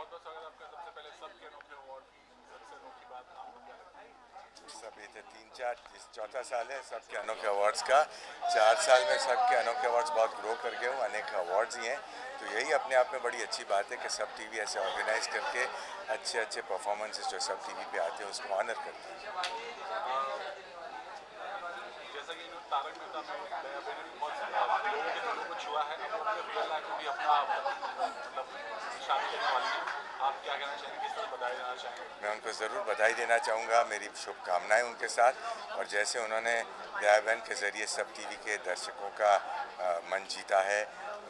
बहुत बहुत स्वागत आपका। सबसे पहले सबके अनोखे अवार्ड की सबसे अनोखी बात आपको क्या लगता है? सब ये 3-4 साल है सबके अनोखे अवार्ड्स का। 4 साल में सबके अनोखे अवार्ड्स बहुत ग्रो कर गए हूँ, अनेक अवार्ड्स ही हैं। तो यही अपने आप में बड़ी अच्छी बात है कि सब टीवी ऐसे ऑर्गेनाइज करके अच्छे अच्छे परफॉर्मेंसेस जो सब टीवी पे आते हैं उसको ऑनर करते हैं। जैसा कि तारक मेहता में दया बहन बहुत लोगों के दिलों को छुआ है, अब अपने रियल लाइफ में भी अपना मतलब शादी करने वाली है। आप क्या कहना चाहेंगे, किस तरह बधाई देना चाहेंगे? मैं उनको ज़रूर बधाई देना चाहूँगा, मेरी शुभकामनाएं उनके साथ। और जैसे उन्होंने दया बहन के ज़रिए सब टीवी के दर्शकों का मन जीता है,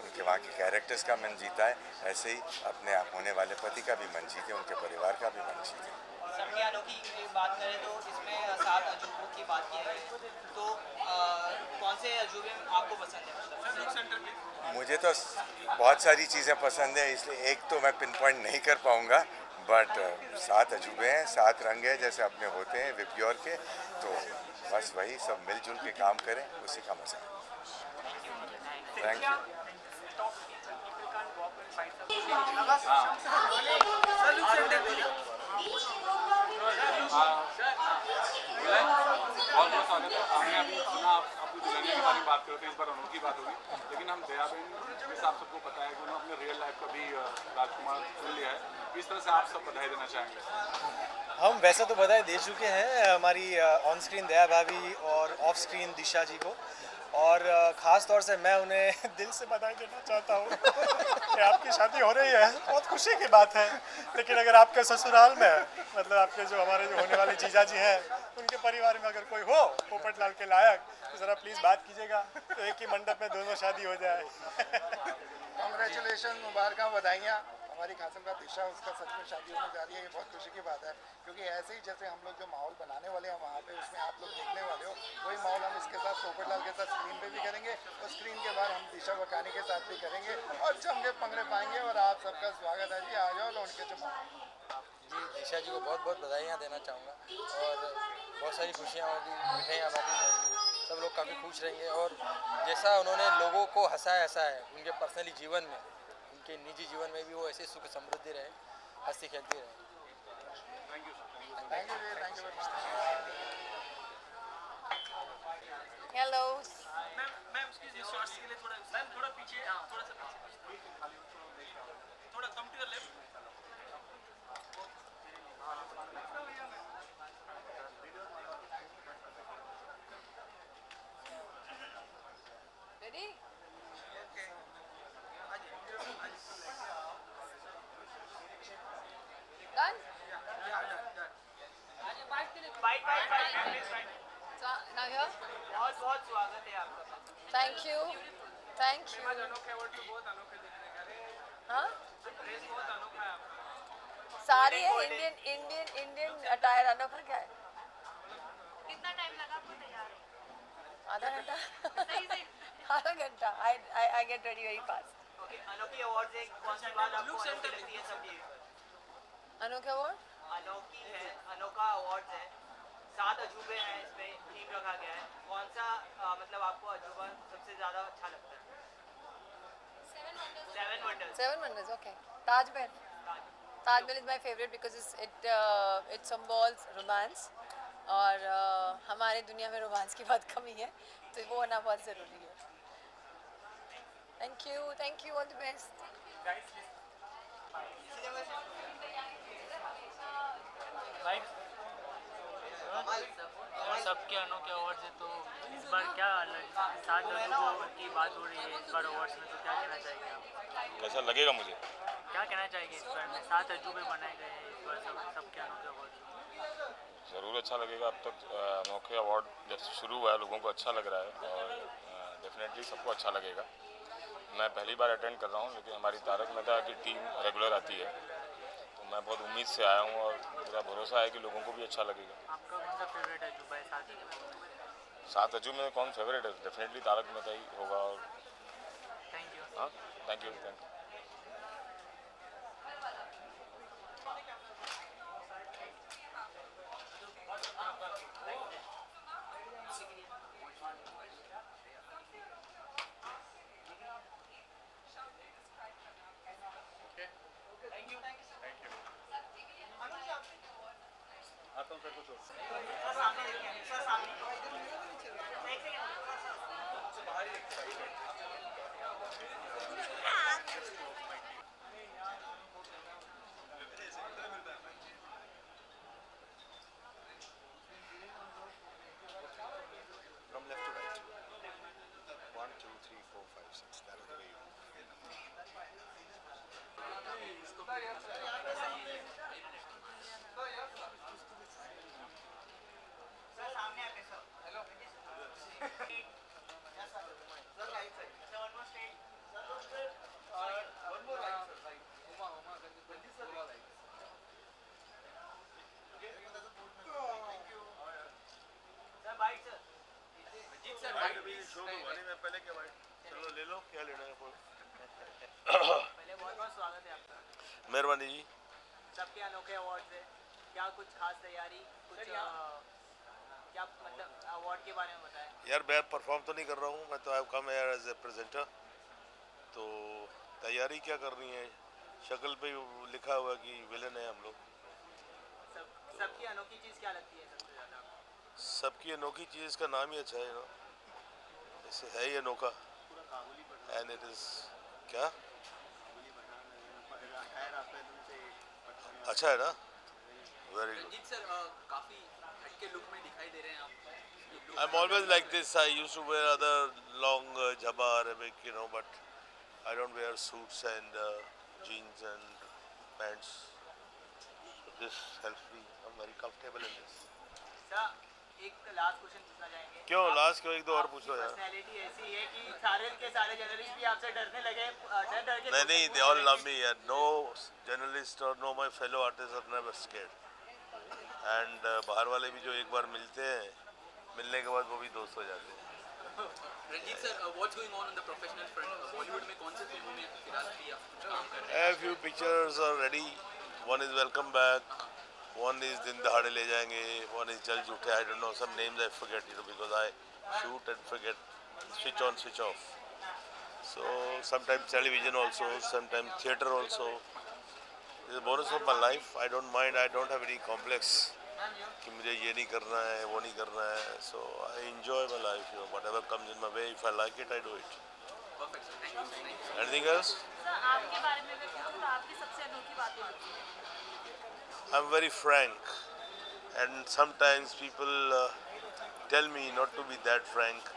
उनके वहाँ के कैरेक्टर्स का मन जीता है, ऐसे ही अपने होने वाले पति का भी मन जीते, उनके परिवार का भी मन जीते। सबके अनोखी की बात करें तो इसमें 7 अजूबों की बात की है, तो कौन से अजूबे आपको पसंद है? मुझे तो बहुत सारी चीज़ें पसंद है, इसलिए एक तो मैं पिन पॉइंट नहीं कर पाऊँगा, बट 7 अजूबे हैं, 7 रंग है जैसे अपने होते हैं विप्योर के, तो बस वही सब मिलजुल के काम करें, उसी का मजा है। Thank you. बहुत बहुत स्वागत है। हमने अभी सुना आप अपनी दुल्हनिया के बारे में बात करते हैं, इस बार अनोखी बात होगी, लेकिन हम दया बहन जैसे आप सबको पता है कि उन्होंने अपने रियल लाइफ का भी राजकुमार चुन लिया है। इस तरह से आप सब बधाई देना चाहेंगे? हम वैसे तो बधाई दे चुके हैं हमारी ऑन स्क्रीन दया भाभी और ऑफ स्क्रीन दिशा जी को, और ख़ास तौर से मैं उन्हें दिल से बधाई देना चाहता हूँ कि आपकी शादी हो रही है, बहुत खुशी की बात है। लेकिन अगर आपके ससुराल में मतलब आपके जो हमारे जो होने वाले जीजा जी हैं, उनके परिवार में अगर कोई हो पोपट लाल के लायक, तो ज़रा प्लीज़ बात कीजिएगा, तो एक ही मंडप में दोनों शादी हो जाए। कांग्रेचुलेशन, मुबारक, बधाइयाँ। हमारी खासमका दिशा, उसका सच में शादी होने जा रही है, ये बहुत खुशी की बात है, क्योंकि ऐसे ही जैसे हम लोग जो माहौल बनाने वाले हैं वहाँ पे, उसमें आप लोग देखने वाले हो, वही माहौल हम इसके साथ पोपटलाल के साथ स्क्रीन पे भी करेंगे, और स्क्रीन के बाद हम दिशा वकानी के साथ भी करेंगे, और जमके पंगड़े पाएंगे। और आप सबका स्वागत है जी, आ जाओ लौट के जमा। जी, दिशा जी को बहुत बहुत बधाइयाँ देना चाहूँगा, और बहुत सारी खुशियाँ होगी, मिठाइयाँ बांटी जाएंगी, सब लोग काफ़ी खुश रहेंगे। और जैसा उन्होंने लोगों को हंसाया है उनके पर्सनली जीवन में, उनके निजी जीवन में भी वो ऐसे सुख समृद्धि रहे, हंसती खेलती रहे। Thank you. Thank you very much. Hello ma'am excuse me, shorts के लिए थोड़ा मैम थोड़ा पीछे, थोड़ा सा पीछे, थोड़ा come to your left. Ready done bite so now here बहुत बहुत स्वागत है आपका। thank you अनोखे अवार्ड तो बहुत अनोखे दिख रहे हैं। हाँ ड्रेस बहुत अनोखा है आपका। साड़ी है इंडियन अटायर। अनोखा क्या है? कितना टाइम लगा आपको तैयार होने? आधा घंटा सही से आधा घंटा। I get ready very fast. Okay, अनोखी अवार्ड से कौन सी बात आपको अनोखी लगती है सब ये? अनोखा अवार्ड अनोखी है, अनोखा अवार्ड है, 7 अजूबे हैं, इसमें थीम रखा गया है, कौन सा मतलब आपको अजूबा सबसे ज़्यादा अच्छा लगता है? 7 wonders. okay. Taj Mahal is my favorite because it symbols romance, और हमारे दुनिया में रोमांस की बहुत कमी है, तो वो होना बहुत ज़रूरी है। Thank you, all the best. सबके अनोखे अवार्ड से तो इस बार क्या 7 अजूबों की बात हो रही है इस बार अवार्ड्स में, तो क्या कहना चाहेंगे आप? कैसा लगेगा मुझे? क्या कहना चाहेंगे इस बार में 7 अजूबे बनाए गए हैं इस बार सबके अनोखे अवार्ड? ज़रूर अच्छा लगेगा। अब तक अनोखे अवार्ड जब से शुरू हुआ है लोगों को अच्छा लग रहा है, और डेफिनेटली सबको अच्छा लगेगा। मैं पहली बार अटेंड कर रहा हूँ, लेकिन हमारी तारक मेहता की टीम रेगुलर आती है, तो मैं बहुत उम्मीद से आया हूँ, और मेरा भरोसा है कि लोगों को भी अच्छा लगेगा। आपका कौन सा फेवरेट अजूबा है 7 अजूबे में? 7 अजूबे में कौन फेवरेट है? डेफिनेटली तारक मेहता ही होगा। और थैंक यू। हाँ, thank you. Thank you. From left to right. 1, 2, 3, 4, 5, 6. That is the way you move. पहले बहुत बहुत स्वागत है आपका। मेहरबानी जी। सबके अनोखे अवार्ड है, क्या कुछ खास तैयारी, कुछ क्या मतलब अवार्ड के बारे में बताएं। यार मैं परफॉर्म तो नहीं कर रहा हूँ, मैं तो I come here as a presenter. तो तैयारी क्या करनी है, शक्ल पे लिखा हुआ कि विलन है हम लोग। सबकी अनोखी चीज़ क्या लगती है सबसे ज़्यादा? सबकी अनोखी चीज़ का नाम ही अच्छा है ना, ऐसे है ही अनोखा। एंड इट इज़ क्या अच्छा है ना, वेरी गुड। रंजीत सर काफ़ी हटके लुक में दिखाई दे रहे हैं आप। I'm always like this. I used to wear other long jabba Arabic, you know, but I don't wear suits and jeans and pants. So this helps me. I'm very comfortable in this. Sir एक last question पूछना चाहेंगे। क्यों last क्यों, एक दो और पूछो यार। पर्सनैलिटी ऐसी है कि सारे के सारे जर्नलिस्ट भी आपसे डरने लगे, डर के। नहीं, they all love me. Yeah. No journalist or no my fellow artists are never scared. And बाहर वाले भी जो एक बार मिलते हैं, मिलने के बाद वो भी दोस्त हो जाते हैं। Ranjeet sir, what's going on the professional front? Bollywood में कौन से फिल्मों में फिलहाल भी आप काम कर रहे हैं? A few pictures are ready. One is Welcome Back. One is Din Dahade Le Jayenge. One is Jal Jhoothe. I don't know, some names I forget, you know, because I shoot and forget, switch on, switch off. So sometimes television also, sometimes theatre also. It's a bonus of my life. I don't mind. I don't have any complex कि मुझे ये नहीं करना है, वो नहीं करना है. So I enjoy my life, you know, whatever comes in my way. If I like it, I do it. Perfect sir, thank you. Anything else? Sir आपके बारे में अगर पूछूं तो आपकी सबसे अनोखी बात क्या लगती है? I'm very frank, and sometimes people tell me not to be that frank.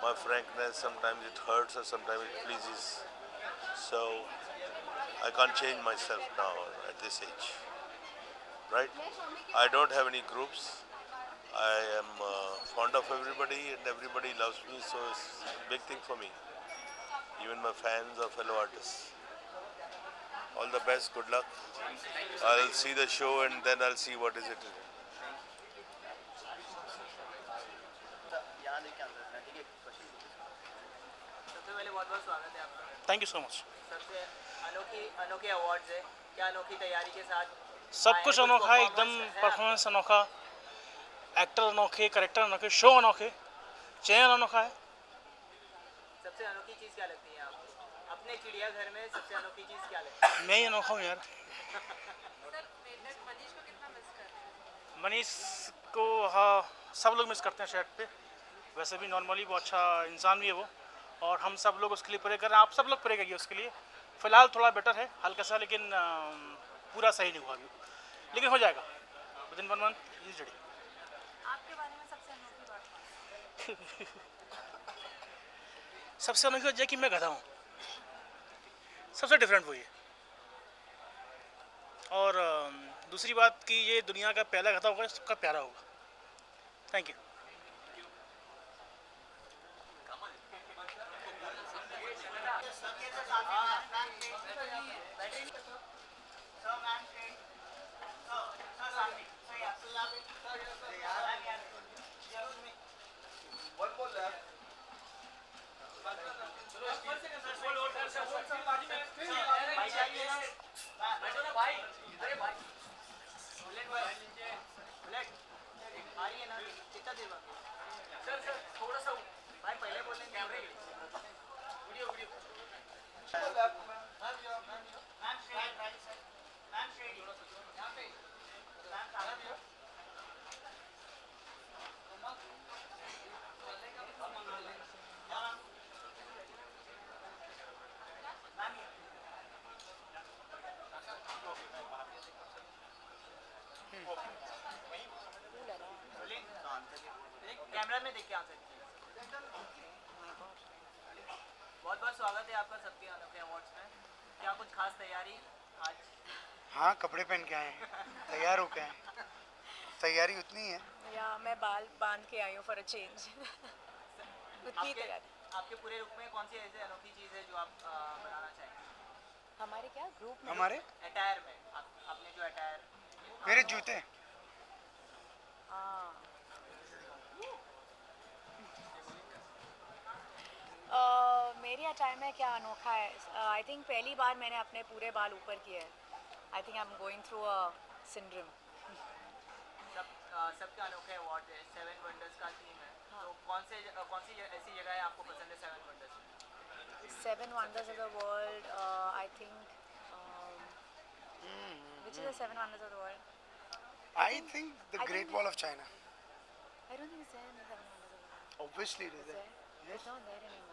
My frankness, sometimes it hurts or sometimes it pleases. So I can't change myself now at this age, right? I don't have any groups. I am fond of everybody and everybody loves me, so it's a big thing for me. Even my fans or fellow artists. All the best, good luck. I'll see the show and then I'll see what is it. सबसे पहले बहुत बहुत स्वागत है आपका। Thank you so much. सबसे अनोखे awards है, क्या अनोखी तैयारी के साथ? सब कुछ अनोखा है, एकदम परफॉर्मेंस अनोखा, एक्टर अनोखे, करेक्टर अनोखे, शो अनोखे, चैनल अनोखा है। सबसे अनोखी चीज़ क्या लगती है आपको? अपने चिड़ियाघर में सबसे अनोखी चीज़ क्या लगती है? मैं ही अनोखा हूँ यार। सर मनीष को कितना मिस कर रहे हैं? मनीष को हाँ सब लोग मिस करते हैं सेट पे। वैसे भी नॉर्मली वो अच्छा इंसान भी है वो, और हम सब लोग उसके लिए प्रे कर रहे हैं। आप सब लोग प्रे करिए उसके लिए। फ़िलहाल थोड़ा बेटर है हल्का सा, लेकिन पूरा सही नहीं हुआ अभी, लेकिन हो जाएगा विद इन 1 मंथ यूजली। आपके बारे में सबसे अनोखी बात? सबसे अनोखी वजह कि मैं गधा हूँ, सबसे डिफरेंट वही है। और दूसरी बात कि ये दुनिया का पहला गधा होगा, सबका प्यारा होगा। Thank you. कैमरा में देख के आंसर कीजिए। बहुत बहुत स्वागत है आपका सबके अनोखे अवार्ड्स में। क्या कुछ खास तैयारी आज? हाँ, कपड़े पहन के आए हैं, तैयार होके आए हैं। तैयारी उतनी है या मैं बाल बांध के आई हूँ फॉर अ चेंज। उतनी तैयारी। आपके पूरे रुक में कौन सी ऐसी अनोखी चीज़ है जो आप बनाना चाहेंगे? हमारे क्या ग्रुप में? हमारे अटायर में आपने जो अटायर। मेरे जूते। मेरी अटायर में क्या अनोखा है? आई थिंक पहली बार मैंने अपने पूरे बाल ऊपर किए हैं। आई think I am going through a syndrome. सबके अनोखे अवार्ड है, 7 वंडर्स का थीम है। तो कौन सी ऐसी जगह है आपको पसंद है 7 वंडर्स में? 7 wonders of the world, I think. Which is the 7 wonders of the world? I think the Great Wall of China. I don't think it's there in the 7 wonders of the world. Obviously it is there. It's not there anymore.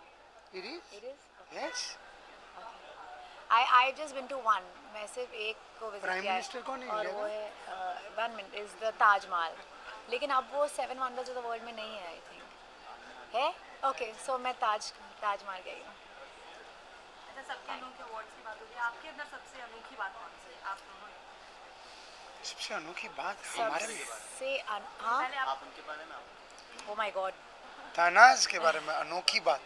It is? It is? Okay. Yes. I've just been to one. मैं सिर्फ एक को visit Prime किया है Minister कौन है और India वो है 1 minute is the ताजमहल। लेकिन अब वो 7 wonders of the world में नहीं है आई थिंक। है? ओके, सो मैं ताजमहल गई हूँ। अच्छा, सबके अनोखे अवार्ड्स की बात होगी, आपके अंदर सबसे अनोखी बात कौन सी है? आप दोनों सबसे अनोखी बात हमारे में सबसे हाँ पहले आप उनके बारे में। Oh my God. तनाज के बारे में अनोखी बात।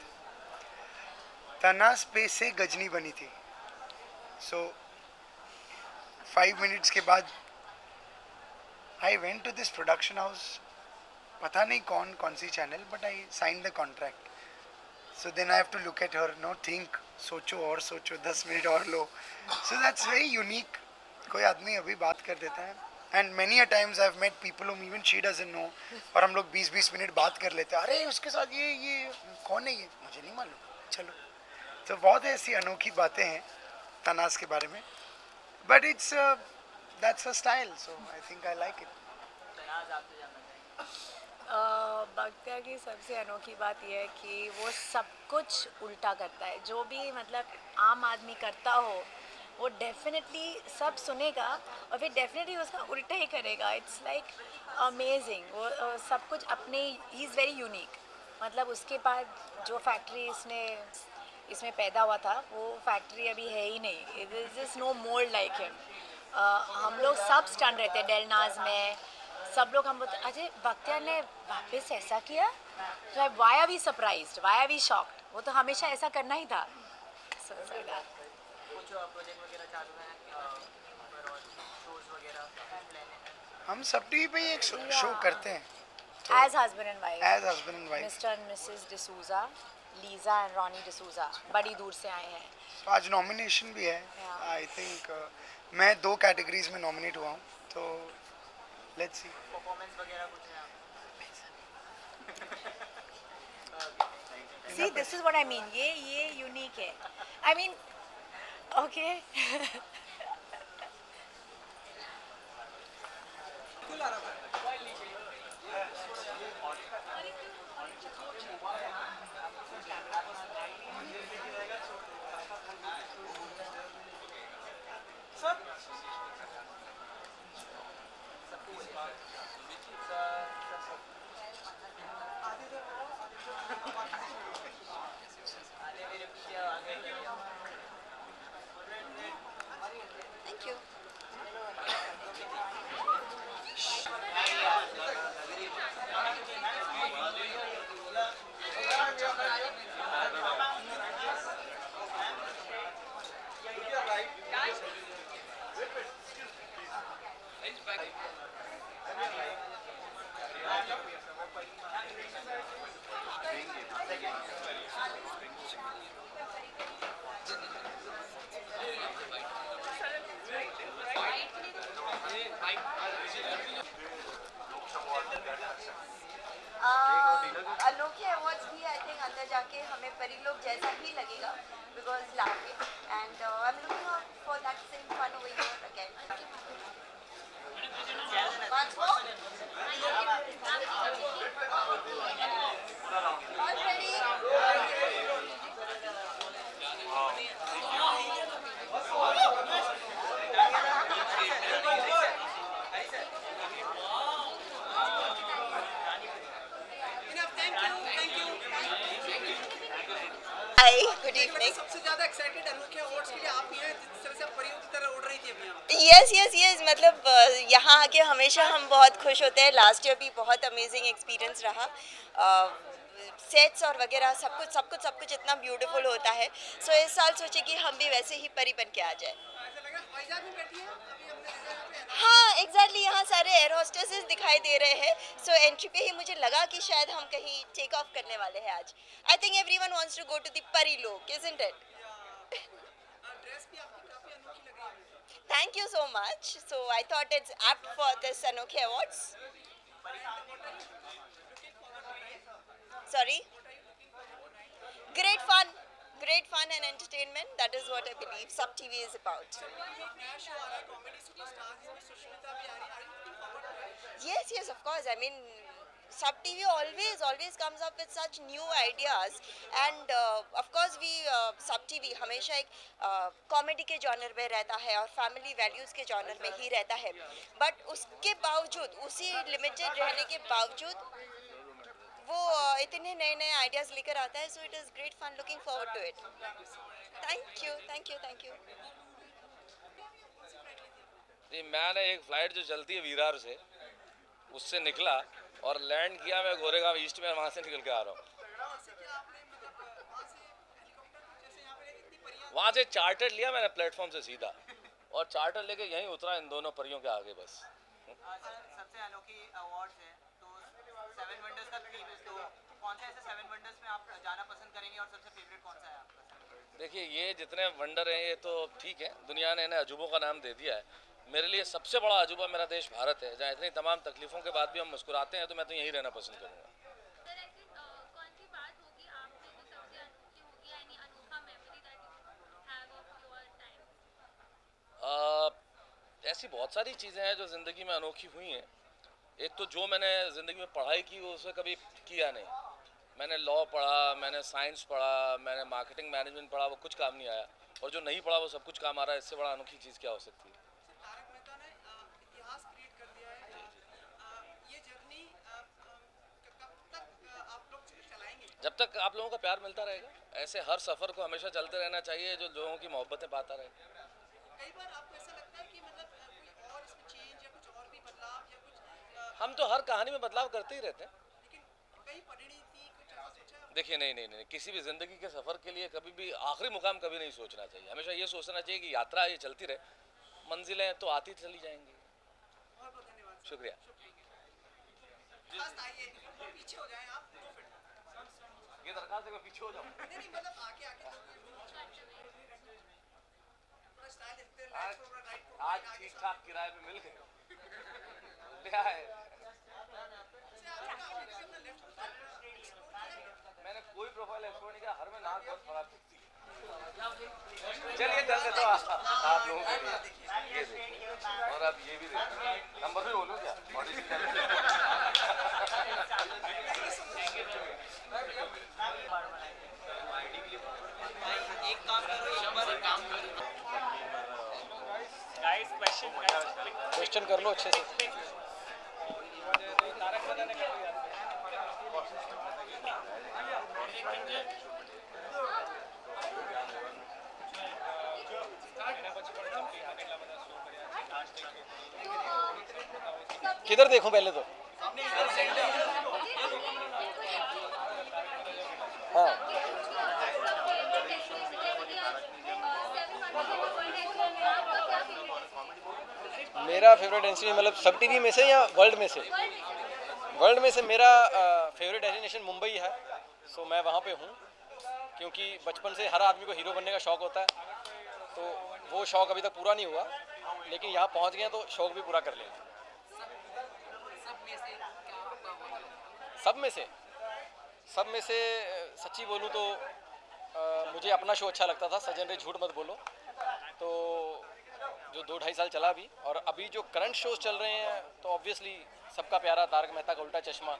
तनाज पे से गजनी बनी थी। So 5 minutes के बाद I went to this production house. पता नहीं कौन सी channel, but I signed the contract. So then I have to look at her, no think, सोचो 10 मिनट और लो. So that's very unique. कोई आदमी अभी बात कर देता है. And many a times I've met people whom even she doesn't know. और हम लोग 20-20 मिनट बात कर लेते हैं. अरे उसके साथ ये कौन है ये? मुझे नहीं मालूम. चलो. तो बहुत ऐसी अनोखी बातें हैं तनाज के बारे में. But it's that's her style, so I think I like it. Tanaz आपसे जानना चाहेंगे। बख्तियार की सबसे अनोखी बात यह है कि वो सब कुछ उल्टा करता है। जो भी मतलब आम आदमी करता हो वो डेफिनेटली सब सुनेगा और फिर डेफिनेटली उसका उल्टा ही करेगा। It's like amazing. वो सब कुछ अपने ही इज़ वेरी यूनिक। मतलब उसके बाद जो फैक्ट्री इसमें पैदा हुआ था वो फैक्ट्री अभी है ही नहीं। It is just no mould like him. हम लोग सब स्टन रहते हैं डेलनाज में। सब लोग हम बोलते अजय बख्तियार ने वापस ऐसा किया, तो why are we surprised, why are we shocked. वो तो हमेशा ऐसा करना ही था। कुछ प्रोजेक्ट वगैरह चालू हैं और शोज वगैरह प्लान है? हम सब टीवी पे एक शो करते हैं as husband and wife. As husband and wife. Mr and Mrs D'Souza, Lisa and Ronnie D'Souza बड़ी दूर से आए हैं। तो आज नॉमिनेशन भी है। आई थिंक मैं 2 कैटेगरीज में नॉमिनेट हुआ हूँ, तो लेट्स सी। परफॉर्मेंस वगैरह कुछ है? See, this is what I mean. ये यूनिक है। I mean, okay. Thank you. अनोखे अवार्ड्स भी आई थिंक अंदर जाके हमें परी लोग जैसा ही लगेगा because like and I am looking for that same fun over here again. Hi good evening सबसे ज्यादा एक्साइटेड अनोखे अवार्ड्स के लिए आप ही हैं जिस तरह से आप परियों की तरह उड़ रही थी अभी आप। यस यस यस मतलब यहाँ आके हमेशा हम बहुत खुश होते हैं। लास्ट ईयर भी बहुत अमेजिंग एक्सपीरियंस रहा। सेट्स और वगैरह सब कुछ इतना ब्यूटीफुल होता है। सो इस साल सोचे कि हम भी वैसे ही परी बन के आ जाए। ऐसा लगा वाइजैक में बैठी है अभी हमने देखा यहाँ पे। हाँ एग्जैक्टली यहाँ सारे एयर होस्टेसेस दिखाई दे रहे हैं। सो एंट्री पे ही मुझे लगा कि शायद हम कहीं टेक ऑफ करने वाले हैं आज। I think everyone wants to go to the परी लोक, इजंट इट? ड्रेस भी आपकी काफी अनोखी लग रही है। Thank you so much. So I thought it's apt for this Anokhe Awards. Sorry? Great fun and entertainment. That is what I believe Sub TV is about. Yes, yes, of course. I mean, Sub TV always comes up with such new ideas, and of course we Sub TV हमेशा एक comedy के genre में रहता है और family values के genre में ही रहता है, बट उसके बावजूद उसी लिमिटेड रहने के बावजूद वो इतने नए नए आइडियाज़ लेकर आता है. So it is great fun, looking forward to it. Thank you. जी मैंने एक फ़्लाइट जो चलती है विरार से उससे निकला और लैंड किया मैं गोरेगांव ईस्ट में, वहाँ से निकल के आ रहा हूँ. वहाँ से चार्टर लिया मैंने प्लेटफॉर्म से सीधा और चार्टर लेके यहीं उतरा इन दोनों परियों के आगे बस. सबसे अनोखी अवार्ड्स है तो 7 वंडर्स का थीम है, तो कौन से ऐसे 7 वंडर्स में आप जाना पसंद करेंगे और सबसे फेवरेट कौन सा है आपका? देखिए ये जितने वंडर हैं ये तो ठीक है, दुनिया ने इन्हें अजूबों का नाम दे दिया है. मेरे लिए सबसे बड़ा अजूबा मेरा देश भारत है, जहाँ इतनी तमाम तकलीफ़ों के बाद भी हम मुस्कुराते हैं, तो मैं तो यहीं रहना पसंद करूँगा. ऐसी बहुत सारी चीज़ें हैं जो ज़िंदगी में अनोखी हुई हैं. एक तो जो मैंने ज़िंदगी में पढ़ाई की वो उसे कभी किया नहीं. मैंने लॉ पढ़ा, मैंने साइंस पढ़ा, मैंने मार्केटिंग मैनेजमेंट पढ़ा, वो कुछ काम नहीं आया, और जो नहीं पढ़ा वो सब कुछ काम आ रहा है. इससे बड़ा अनोखी चीज़ क्या हो सकती है? इतिहास क्रिएट कर दिया है, ये जर्नी कब तक आप लोग चलाएंगे? जब तक आप लोगों का प्यार मिलता रहेगा. ऐसे हर सफ़र को हमेशा चलते रहना चाहिए जो लोगों की मोहब्बतें पाता रहे. कई बार आपको ऐसा लगता है कि मतलब कोई और इसमें चेंज या कुछ और भी बदलाव या कुछ हम तो हर कहानी में बदलाव करते ही रहते हैं. लेकिन कई परिणति कुछ ऐसा सोचा है? देखिए नहीं, किसी भी ज़िंदगी के सफ़र के लिए कभी भी आखिरी मुकाम कभी नहीं सोचना चाहिए. हमेशा ये सोचना चाहिए कि यात्रा ये चलती रहे, मंजिलें तो आती चली जाएंगी. बहुत बहुत धन्यवाद. शुक्रिया. पीछे हो जाएं आप 2 फीट. ये दरखास्त है मैं पीछे हो जाऊँ. नहीं मतलब आगे थोड़ा स्टाइल देखते हैं. लाइट थोड़ा राइट आज ठीक ठाक किराए पे मिल गए. क्या है मैंने कोई प्रोफाइल एक्सप्लोर नहीं किया, हर में नाक बहुत खराब दिखती है. चलिए कर देता हूँ आप लोगों के लिए. ये देखिए और अब ये भी देखिए. नंबर भी बोलूँ क्या? एक काम करो, एक बार काम करो. गाइस क्वेश्चन कर लो अच्छे से. किधर देखूं पहले तो? हाँ मेरा फेवरेट डेस्टिनेशन मतलब सब टीवी में से या वर्ल्ड में से? वर्ल्ड में से मेरा फेवरेट डेस्टिनेशन मुंबई है. सो मैं वहाँ पे हूँ क्योंकि बचपन से हर आदमी को हीरो बनने का शौक़ होता है, तो वो शौक़ अभी तक पूरा नहीं हुआ, लेकिन यहाँ पहुँच गए तो शौक़ भी पूरा कर लेंगे. सब में से सच्ची बोलूँ तो मुझे अपना शो अच्छा लगता था, सजन रे झूठ मत बोलो. तो जो 2-2.5 साल चला भी। और अभी जो करंट शोज चल रहे हैं तो ऑब्वियसली सबका प्यारा तारक मेहता का उल्टा चश्मा,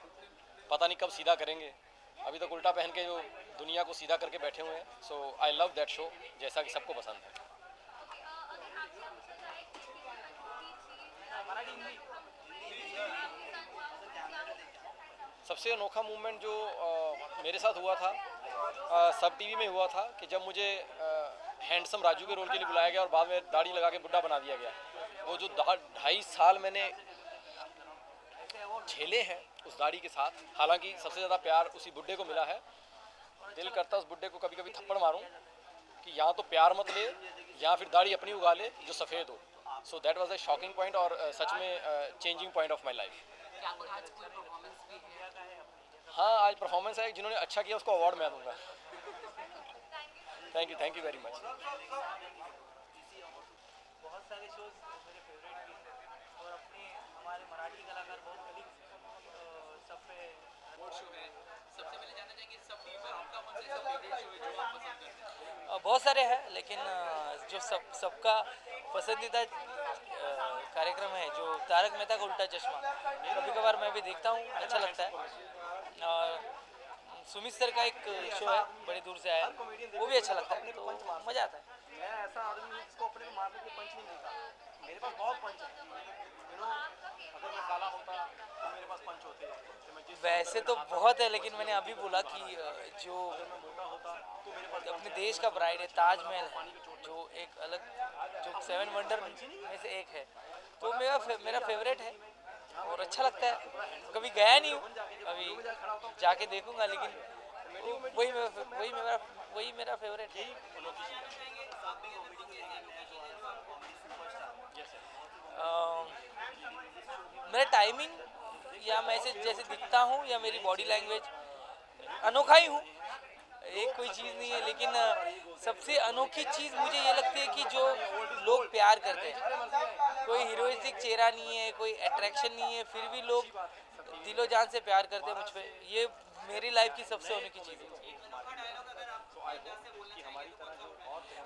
पता नहीं कब सीधा करेंगे। अभी तक उल्टा पहन के जो दुनिया को सीधा करके बैठे हुए हैं। सो आई लव दैट शो, जैसा कि सबको पसंद है। सबसे अनोखा मूवमेंट जो मेरे साथ हुआ था, सब टीवी में हुआ था कि जब मुझे हैंडसम राजू के रोल के लिए बुलाया गया और बाद में दाढ़ी लगा के बुड्ढा बना दिया गया। वो जो 2.5 साल मैंने झेले हैं उस दाढ़ी के साथ, हालांकि सबसे ज़्यादा प्यार उसी बुड्ढे को मिला है। दिल करता उस बुड्ढे को कभी कभी थप्पड़ मारूं कि यहाँ तो प्यार मत ले, या फिर दाढ़ी अपनी उगा ले जो सफ़ेद हो। So that was a shocking point और सच में changing point of my life. हाँ, आज परफॉर्मेंस है, जिन्होंने अच्छा किया उसको अवार्ड मैं दूंगा। Thank you very much. बहुत सारे शोज मेरे फेवरेट भी हैं और अपने हमारे मराठी कलाकार बहुत कलीग सब पे शो है। सबसे पहले जानना चाहेंगे सब टीवी पर आपका कौन सा फेवरेट शो है जो आप पसंद करते हैं? बहुत सारे हैं, लेकिन जो सबका पसंदीदा कार्यक्रम है जो तारक मेहता का उल्टा चश्मा, कभी कभार मैं भी देखता हूँ, अच्छा लगता है। और सुमित सर का एक शो है बड़ी दूर से आया, वो भी अच्छा लगता है, तो मज़ा आता है। मैं ऐसा आदमी हूँ जिसको अपने को मारने के पंच नहीं मिलता। मेरे पास बहुत पंच है, अगर मैं काला होता तो मेरे पास पंच होते हैं। वैसे तो बहुत है, लेकिन मैंने अभी बोला कि जो अपने देश का प्राइड है ताजमहल है, जो एक अलग जो 7 वंडर में से एक है, तो मेरा फेवरेट है और अच्छा लगता है। कभी गया नहीं हूँ, अभी जाके देखूंगा, लेकिन वही मेरा फेवरेट है। मेरा टाइमिंग या मैं जैसे दिखता हूँ या मेरी बॉडी लैंग्वेज, अनोखा ही हूँ, एक कोई चीज़ नहीं है। लेकिन सबसे अनोखी चीज़ मुझे ये लगती है कि जो लोग प्यार करते हैं, कोई हीरोइस्टिक चेहरा नहीं है, कोई अट्रैक्शन नहीं है, फिर भी लोग दिलो जान से प्यार करते हैं मुझ पे। ये मेरी लाइफ की सबसे अनोखी चीज़ है।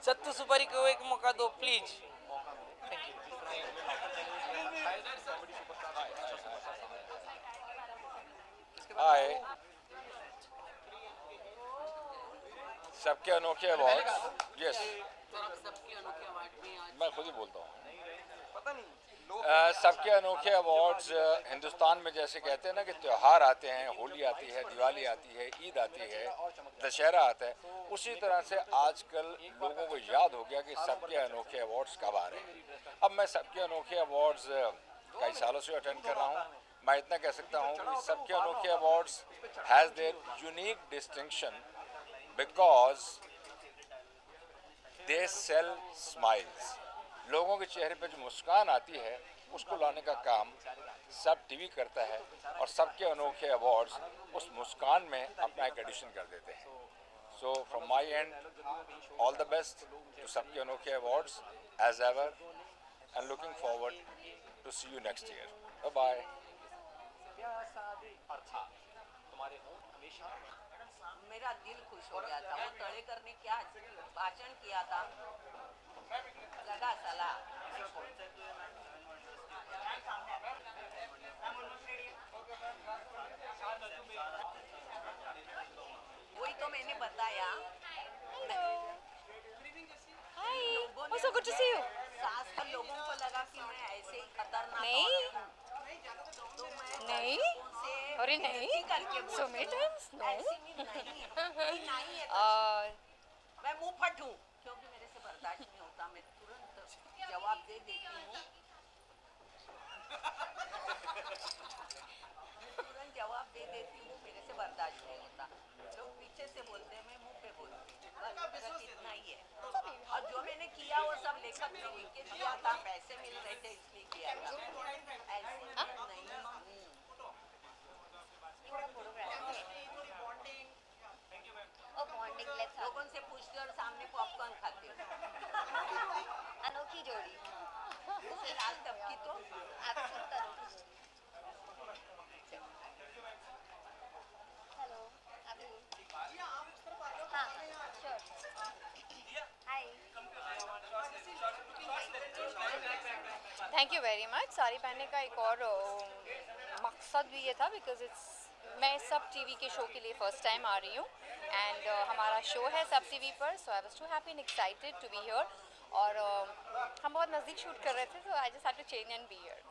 सत्तू सुपारी को एक मौका दो प्लीज। Thank you. हाय, सबके अनोखे अवार्ड्स। यस, मैं खुद ही बोलता हूँ। सबके अनोखे अवार्ड्स हिंदुस्तान में जैसे कहते हैं ना कि त्यौहार आते हैं, होली आती है, दिवाली आती है, ईद आती है, दशहरा आता है, उसी तरह से आजकल लोगों को याद हो गया कि सबके अनोखे अवार्ड्स कब आ रहे हैं। अब मैं सबके अनोखे अवार्ड्स कई सालों से अटेंड कर रहा हूँ। मैं इतना कह सकता हूँ कि सबके अनोखे awards has their unique distinction because they sell smiles. लोगों के चेहरे पे जो मुस्कान आती है उसको लाने का काम सब टीवी करता है, और सबके अनोखे अवार्ड्स उस मुस्कान में अपना एक एडिशन कर देते हैं। So from my and all the best to सबके अनोखे awards as ever, and looking forward to see you next year. Bye bye. मेरा दिल खुश हो गया था, वो तड़ेकर ने क्या भाषण किया था, लगा साला। वही तो मैंने बताया। Oh, so good to see you. सास का लोगों को लगा कि मैं ऐसे ही खतरनाक नहीं, तो मैं नहीं, अरे नहीं, so many times, no. नहीं है, मैं मुंह फट हूँ क्योंकि मेरे से बर्दाश्त नहीं होता, मैं तुरंत जवाब दे देती हूँ। तुरंत जवाब दे देती हूँ, मेरे से बर्दाश्त नहीं होता। लोग पीछे से बोलते हैं, मैं मुंह पे बोलती हूँ, बस मेरा इतना ही है। और जो मैंने किया वो सब लेखक ने लिख के दिया था, पैसे मिल रहे थे इसलिए किया था, ऐसे नहीं। लोगों से पूछते और सामने पॉपकॉर्न खाते हो। अनोखी जोड़ी। उसे लाल टपकी तो Absolute अनोखी जोड़ी। हेलो, अभी हाँ, sure. Hi. Thank you very much. Sari पहनने का एक और मकसद भी ये था बिकॉज मैं सब टीवी के शो के लिए फ़र्स्ट टाइम आ रही हूँ एंड हमारा शो है सब टीवी पर, so I was too happy and excited to be here. और हम बहुत नज़दीक शूट कर रहे थे, तो I just had to change and be here.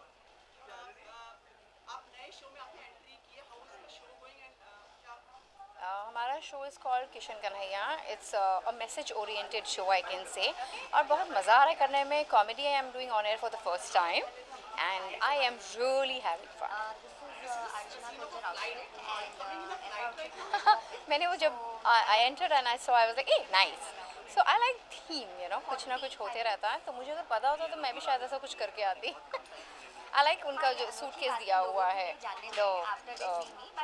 हमारा show is called Kishan Kanhaiya. It's a message oriented show I can say, और बहुत मज़ा आ रहा है करने में। Comedy I am doing on air for the first time and I am really having fun. मैंने वो जब I entered and I saw, I was like, a nice. So I like theme, you know, कुछ ना कुछ होते रहता है, तो मुझे तो पता होता तो मैं भी शायद ऐसा कुछ करके आती। I like उनका जो सूटकेस दिया हुआ है, the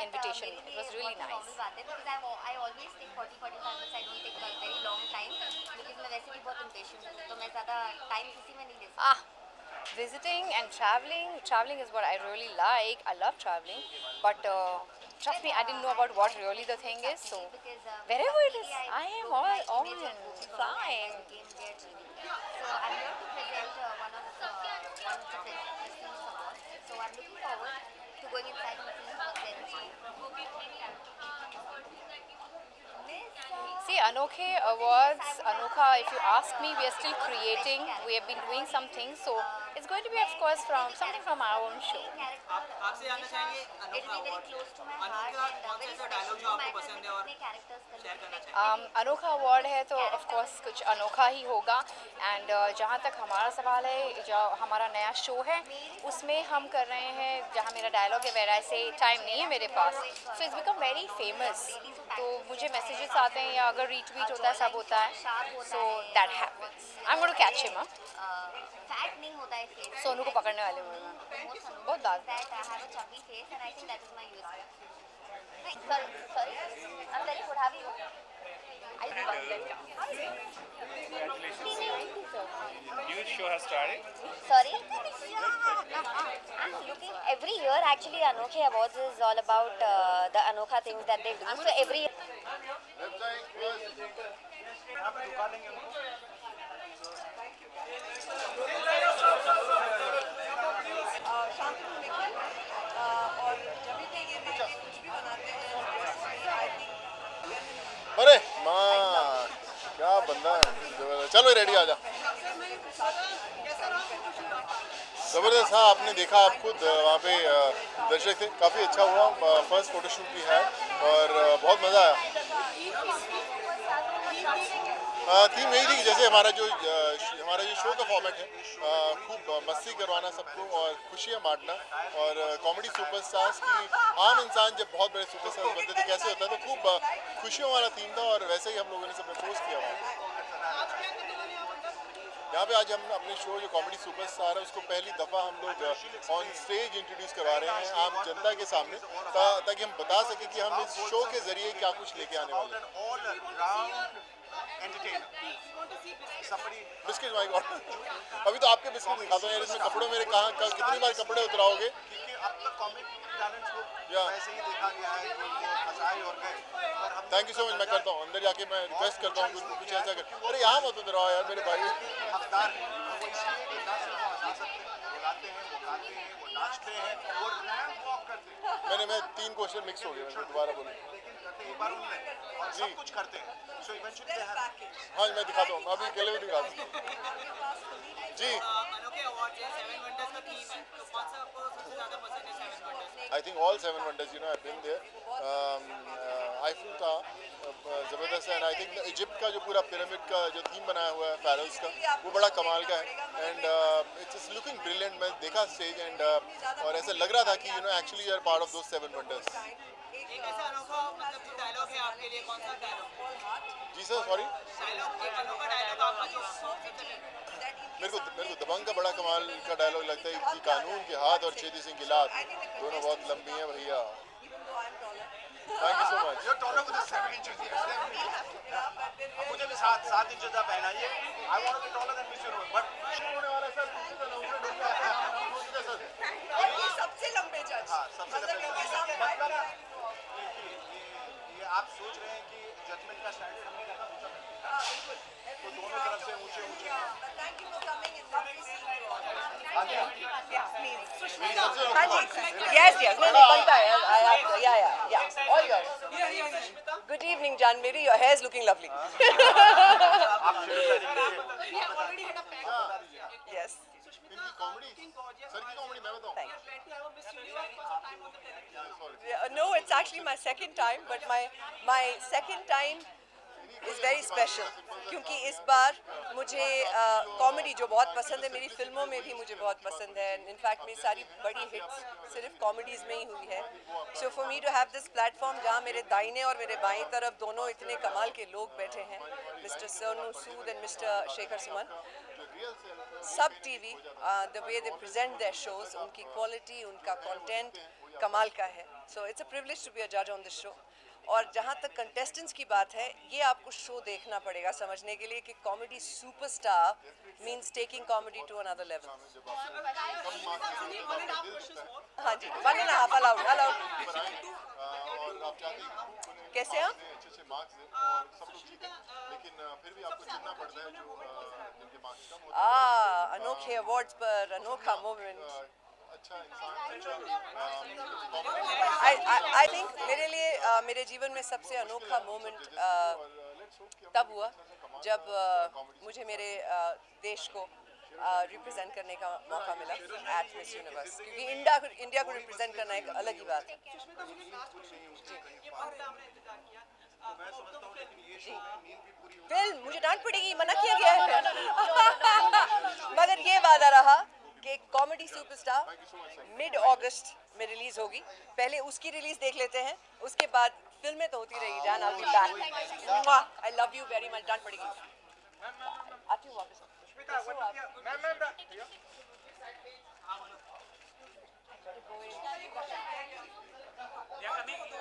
invitation, it was really nice. I always take 40-45 minutes. I don't take a very long time because मैं वैसे भी बहुत impatient हूँ, तो मैं ज़्यादा time किसी में नहीं ले सकती। Visiting and traveling is what I really like. I love traveling, but trust me, I didn't know about what really the thing is. So wherever it is, I am all on flying. So I'm here to present one of the prestigious awards. So I'm looking forward to going inside and seeing what's there inside. See, Anokhe Awards, Anokha, if you ask me, we are still creating. We have been doing some things, so it's going to be, of course, from something from our own show. आपसे जानना चाहेंगे अनोखा award कौन सा ऐसा dialogue जो आपको पसंद है और शेयर करना चाहेंगे? अनोखा अवार्ड है तो ऑफ कोर्स कुछ अनोखा ही होगा। एंड जहाँ तक हमारा सवाल है, जो हमारा नया शो है उसमें हम कर रहे हैं, जहाँ मेरा डायलॉग है वेर आई से टाइम नहीं है मेरे पास, so it's become very famous. तो मुझे मैसेजेस आते हैं या अगर रीट्वीट होता है, सब होता है, so that happens. I am going to catch him. Fat नहीं होता है फेस, सोनू को पकड़ने वाले हूँ मैं, बहुत दाग। that I have a chubby face and I think that is my USP. Sorry, I'm very good. How are you? I love that. New show has started. Sorry? I'm looking every year. Actually, Anokhe Awards is all about the Anokha things that they do. So every year. अरे माँ क्या बंदा है। चलो ready आ जा। ज़बरदस्त। हाँ, आपने देखा, आप खुद वहाँ पे दर्शक थे, काफ़ी अच्छा हुआ। फर्स्ट फोटोशूट भी है और बहुत मज़ा आया। थीम यही थी कि जैसे हमारा जो शो का फॉर्मेट है, खूब मस्ती करवाना सबको और खुशियाँ बांटना, और कॉमेडी सुपरस्टार्स की आम इंसान जब बहुत बड़े सुपरस्टार्स बनते थे कैसे होता है, तो खूब खुशियों वाला थीम था और वैसे ही हम लोगों ने सब पोस्ट किया वहाँ यहाँ पे। आज हम अपने शो जो कॉमेडी सुपरस्टार है उसको पहली दफ़ा हम लोग ऑन स्टेज इंट्रोड्यूस करवा रहे हैं आम जनता के सामने, ताकि हम बता सकें कि हम इस शो के ज़रिए क्या कुछ लेके आने वाले हैं। बिस्किट माई गॉड, अभी तो आपके बिस्किट दिखाता हूँ यार, इसमें कपड़ों मेरे कहाँ कितनी बार कपड़े उतराओगे? Thank you so much. मैं करता हूँ, अंदर जाके मैं रिक्वेस्ट करता हूँ कुछ ऐसा कर। अरे यहाँ मत उतराओ यार मेरे भाई। मैं 3 क्वेश्चन मिक्स हो गया, दोबारा बोलूँ जी। सब कुछ करते हैं, so eventually हाँ मैं दिखाता हूँ, अभी अकेले भी दिखाता हूँ जी। I think all 7 wonders, you know, I've been there. Eiffel था ज़बरदस्त है, एंड आई थिंक इजिप्ट का जो पूरा पिरामिड का जो थीम बनाया हुआ है फेरोज का, वो बड़ा कमाल का है एंड इट्स लुकिंग ब्रिलियंट। मैं देखा स्टेज एंड और ऐसा लग रहा था कि you know actually you are part of those 7 wonders. एक ऐसा अनोखा मतलब जो डायलॉग है आपके लिए, कौन सा डायलॉग? जी सर, सॉरी। डायलॉग, एक अनोखा डायलॉग आपका जो मेरे को दबंग का बड़ा कमाल का डायलॉग लगता है कि कानून के हाथ और चेती सिंह की लात दोनों बहुत लंबी हैं भैया। Thank you so much. मुझे भी 7 इंच ज़्यादा पहनाइए। I want to be taller than miss universe, but होने वाला सर सबसे लंबे जज। हाँ, सबसे लंबे मतलब ये आप सोच रहे हैं कि जजमेंट का स्टैंडर्ड हमने करना ऊंचा, तो दोनों तरफ से ऊंचे ऊंचे। Thank you for coming in हाँ जी, yes, yes, नहीं बनता है, yeah, all yours. Good evening, Janmiri, your hair is looking lovely. Yes. इनकी कॉमेडी सर की कॉमेडी मैं बताऊं No, it's actually my second time, but my second time is very special क्योंकि इस बार मुझे कॉमेडी जो बहुत पसंद है, मेरी फिल्मों में भी मुझे बहुत पसंद है, इनफैक्ट मेरी सारी बड़ी हिट्स सिर्फ कॉमेडीज़ में ही हुई है. So for me to have this platform जहाँ मेरे दाहिने और मेरे बाईं तरफ दोनों इतने कमाल के लोग बैठे हैं, mister Sonu Sood and mister Shekhar Suman. SAB TV the way they present their shows, उनकी क्वालिटी, उनका कंटेंट कमाल का है. So it's a privilege to be a जज ऑन दिस शो. और जहाँ तक कंटेस्टेंट्स की बात है, ये आपको शो देखना पड़ेगा समझने के लिए कि comedy superstar means taking comedy to another level. हाँ जी, 1.5 अलाउड. कैसे आप? अच्छे मार्क्स हैं और सब लोग जीते, लेकिन फिर भी आपको चुनना पड़ता है जो जिनके मार्क्स कम होते हैं. अनोखे अवार्ड्स पर अनोखा मोमेंट. अच्छा इंसान आई थिंक मेरे लिए मेरे जीवन में सबसे अनोखा मोमेंट तब हुआ जब मुझे मेरे देश को रिप्रेजेंट करने का मौका मिला एट मिस यूनिवर्स, क्योंकि इंडिया को रिप्रेजेंट करना एक अलग ही बात है. फिल्म मुझे डांट पड़ेगी, मना किया गया है. मगर ये वादा रहा कि कॉमेडी सुपरस्टार मिड अगस्त में रिलीज होगी. पहले उसकी रिलीज देख लेते हैं, उसके बाद फिल्में तो होती रहेगी. जान, I will be back. I love you very much. डांट पड़ेगी. आती हूँ वापस.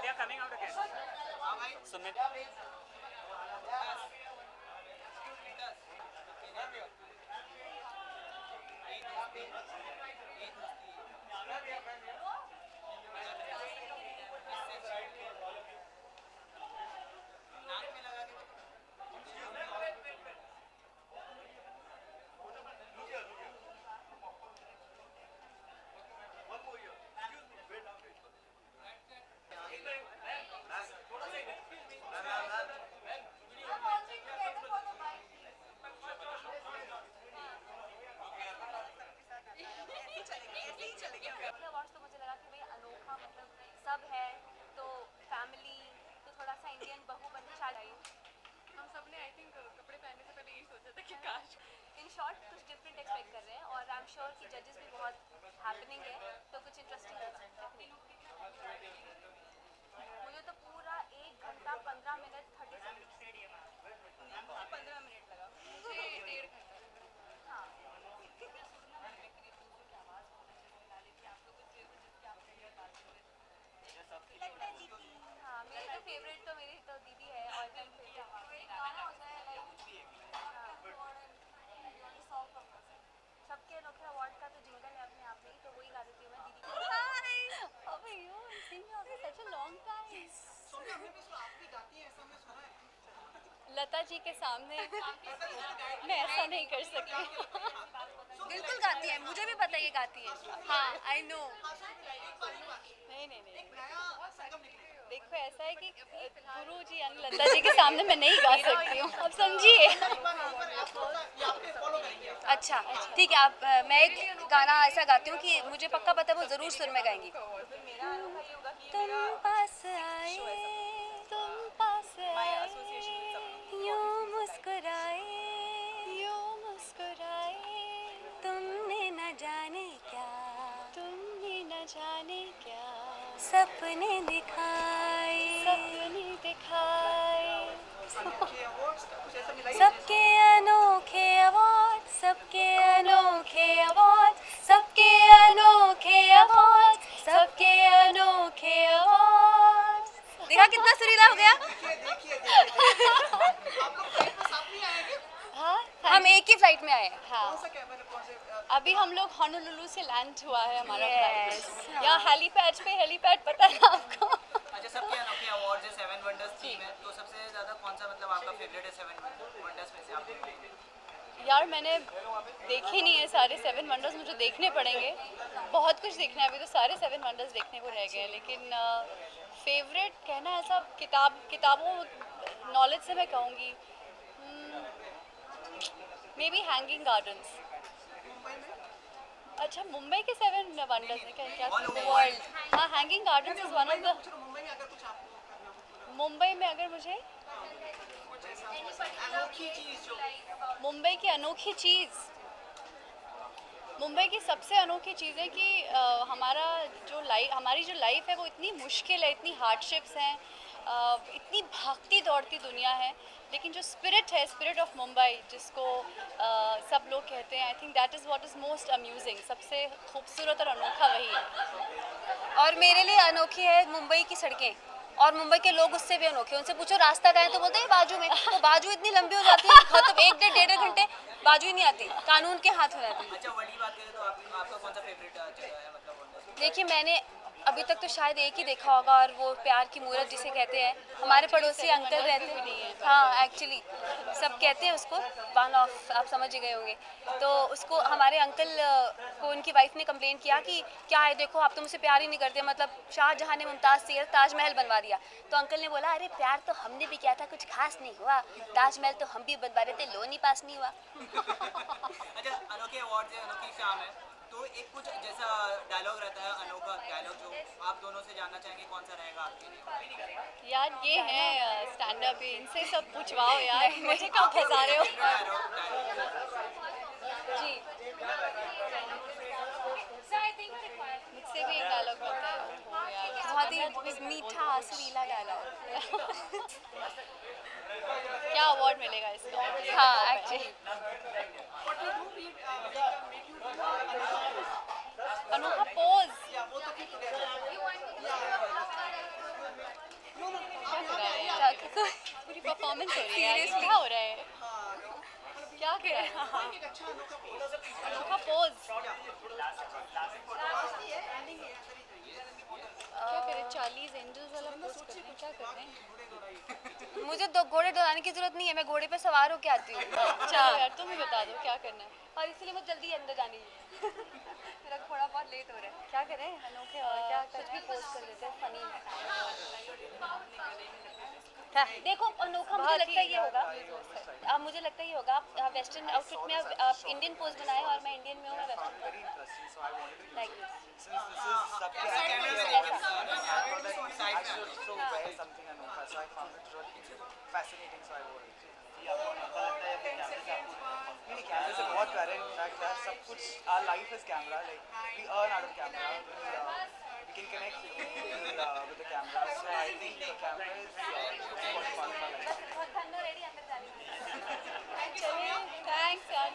They are coming out again. Submit. Awards तो मुझे लगा कि भाई अनोखा मतलब सब है, तो फैमिली तो थोड़ा सा इंडियन बहू बनना चाहिए. हम सब ने आई थिंक कपड़े पहनने से पहले यही सोचा था कि काश. इन शॉर्ट कुछ डिफरेंट एक्सपेक्ट कर रहे हैं और आई एम श्योर कि जजेस भी बहुत हैपनिंग है, तो कुछ इंटरेस्टिंग होगा. मुझे तो पूरा 1 घंटा 15 मिनट 30 15 मिनट लगा. मुझे 1.5 घंटा. हाँ, हाँ, मेरी तो फेवरेट तो मेरी तो दीदी है, ऑल टाइम फेवरेट. गाना होता है सबके अनोखे अवार्ड का तो जिंगल है अपने आप में ही, तो वही गा देती हूँ मैं दीदी को. हाय, अबे you seeing you after such a long time. Lata ji के सामने मैं ऐसा नहीं कर सकती. बिल्कुल गाती है, मुझे भी पता है ये गाती है. हाँ, आई नो. नहीं. देखो ऐसा है कि गुरु जी यानी लता जी के सामने मैं नहीं गा सकती हूँ, अब समझिए. अच्छा ठीक है, आप मैं एक गाना ऐसा गाती हूँ कि मुझे पक्का पता है वो ज़रूर सुर में गाएंगी. तुम पास आए, यूं मुस्कुराए, तुमने न जाने क्या सपने दिखाए. सबके अनोखे अवार्ड, सबके अनोखे अवार्ड, सबके अनोखे अवार्ड, सबके अनोखे अवार्ड. देखा कितना सुरीला हो गया. हाँ, हम एक ही फ्लाइट में आए. हाँ, अभी हम लोग होनोलुलु से लैंड हुआ है हमारा फ्लाइट. यहाँ हेलीपैड पता है आपको. अच्छा, सबके अनोखे अवार्ड है, 7 वंडर्स थीम है, तो सबसे ज़्यादा कौन सा मतलब आपका फेवरेट है 7 वंडर्स में से? आप यार मैंने देखे नहीं है सारे 7 वंडर्स, मुझे देखने पड़ेंगे, बहुत कुछ देखना है अभी, तो सारे 7 वंडर्स देखने को रह गए हैं। लेकिन फेवरेट कहना ऐसा किताबों नॉलेज से मैं कहूँगी मे बी हैंगिंग गार्डन्स। अच्छा, मुंबई के 7 वंडर्स हैं क्या वर्ल्ड? हाँ, hanging gardens is one of the. Mumbai में अगर मुझे मुंबई की अनोखी चीज़, मुंबई की सबसे अनोखी चीज़ है कि हमारी जो लाइफ है वो इतनी मुश्किल है, इतनी हार्डशिप्स हैं, इतनी भागती दौड़ती दुनिया है, लेकिन जो स्पिरिट है, स्पिरिट ऑफ मुंबई जिसको सब लोग कहते हैं, I think that is what is most amusing. सबसे खूबसूरत और अनोखा वही है। और मेरे लिए अनोखी है मुंबई की सड़कें, और मुंबई के लोग उससे भी अनोखे। उनसे पूछो रास्ता कहाँ है तो बोलते हैं बाजू में, तो बाजू इतनी लंबी हो जाती है, मतलब 1 डेढ़ घंटे बाजू ही नहीं आती, कानून के हाथ हो जाती है। अच्छा, वर्ल्ड की बात करें तो आपका कौन सा फेवरेट जगह है, मतलब देखिए, मैंने अभी तक तो शायद एक ही देखा होगा, और वो प्यार की मूरत जिसे कहते हैं, हमारे पड़ोसी अंकल रहते हैं। हाँ, एक्चुअली सब कहते हैं उसको, वन ऑफ, आप समझ ही गए होंगे। तो उसको हमारे अंकल को उनकी वाइफ ने कंप्लेन किया कि क्या है, देखो आप तो मुझसे प्यार ही नहीं करते, मतलब शाहजहाँ ने मुमताज़ से ताजमहल बनवा दिया। तो अंकल ने बोला, अरे प्यार तो हमने भी किया था, कुछ खास नहीं हुआ, ताजमहल तो हम भी बनवा रहे थे, लोन ही पास नहीं हुआ। अच्छा, अनोखे अवार्ड है, अनोखी शाम है, तो एक कुछ जैसा डायलॉग रहता है, अनोखा डायलॉग जो आप दोनों से जानना चाहेंगे कौन सा रहेगा आपके लिए? यार ये है स्टैंड अप, इनसे सब पूछवाओ यार, मुझे कहाँ फंसा रहे हो। जी, मुझसे भी एक डायलॉग बनता है, ओहो यार, बहुत ही मीठा सुरीला डायलॉग। क्या अवार्ड मिलेगा इसका? हाँ, एक्चुअली अनोखा पोज। पूरी परफॉर्मेंस हो रही है, क्या हो रहा है, क्या कर रहा है? अनोखा पोज क्या करें? 40 एंजल्स वाला पोज कर रहे हैं, क्या कर रहे हैं? मुझे दो घोड़े डोलाने की जरूरत नहीं है, मैं घोड़े पे सवार होके आती हूँ। अच्छा यार, तुम ही बता दो क्या करना है। और इसलिए मुझे जल्दी अंदर जानी है, मेरा घोड़ा बहुत लेट हो रहा है। क्या करें अनोखे, और क्या कुछ भी पोस्ट कर देते हैं, फनी। देखो अनोखा मुझे लगता है ये होगा, मुझे लगता है ये होगा, आप वेस्टर्न आउटफिट में आप इंडियन पोज बनाए, और मैं इंडियन में हूँ, मैं वेस्टर्न लाइक कैमरे से बहुत प्यारे हैं, इनफैक्ट यार सब कुछ, our life is camera, like we earn out of camera, we can connect with the camera, so I think the camera is बहुत fun for life. थैंक्स यार।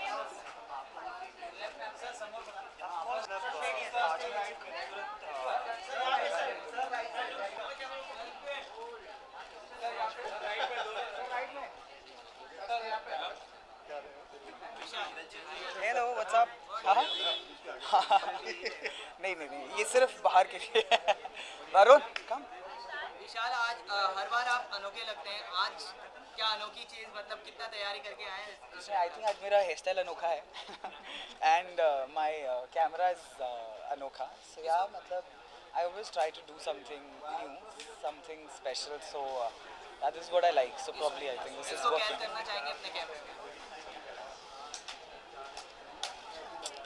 Hello what's up. नहीं, ये सिर्फ बाहर के लिए है। वरुण कम। विशाल, आज हर बार आप अनोखे लगते हैं, आज क्या अनोखी चीज़, मतलब कितना तैयारी करके आए हैं? आई थिंक आज मेरा हेयर स्टाइल अनोखा है एंड माय कैमरा इज अनोखा, सो या मतलब I always try to do something new, something special, so that is what I like, so probably I think this is working. करना चाहेंगे अपने कैमरे में?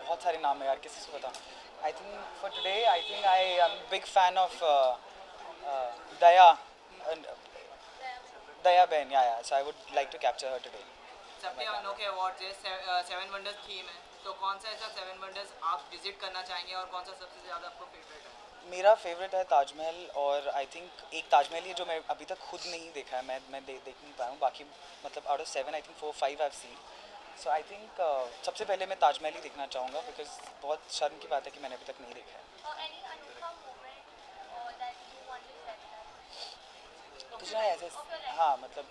बहुत सारे नाम है यार, किसी से बताऊं? I think for today I think I am big fan of Daya Ben, yeah so I would like to capture her today. सबके अनोखे अवार्ड्स है, 7 वंडर्स थीम है, तो कौन सा ऐसा 7 वंडर्स आप विजिट करना चाहेंगे और कौन सा सबसे ज़्यादा आपको फेवरेट है? मेरा फेवरेट है ताजमहल, और आई थिंक एक ताजमहल ही है जो मैं अभी तक खुद नहीं देखा है, मैं देख नहीं पाया हूँ, बाकी मतलब out of 7 I think 4 5 I have seen, so I think सबसे पहले मैं ताजमहल ही देखना चाहूँगा, बिकॉज बहुत शर्म की बात है कि मैंने अभी तक नहीं देखा है। कुछ नहीं ऐसे, हाँ मतलब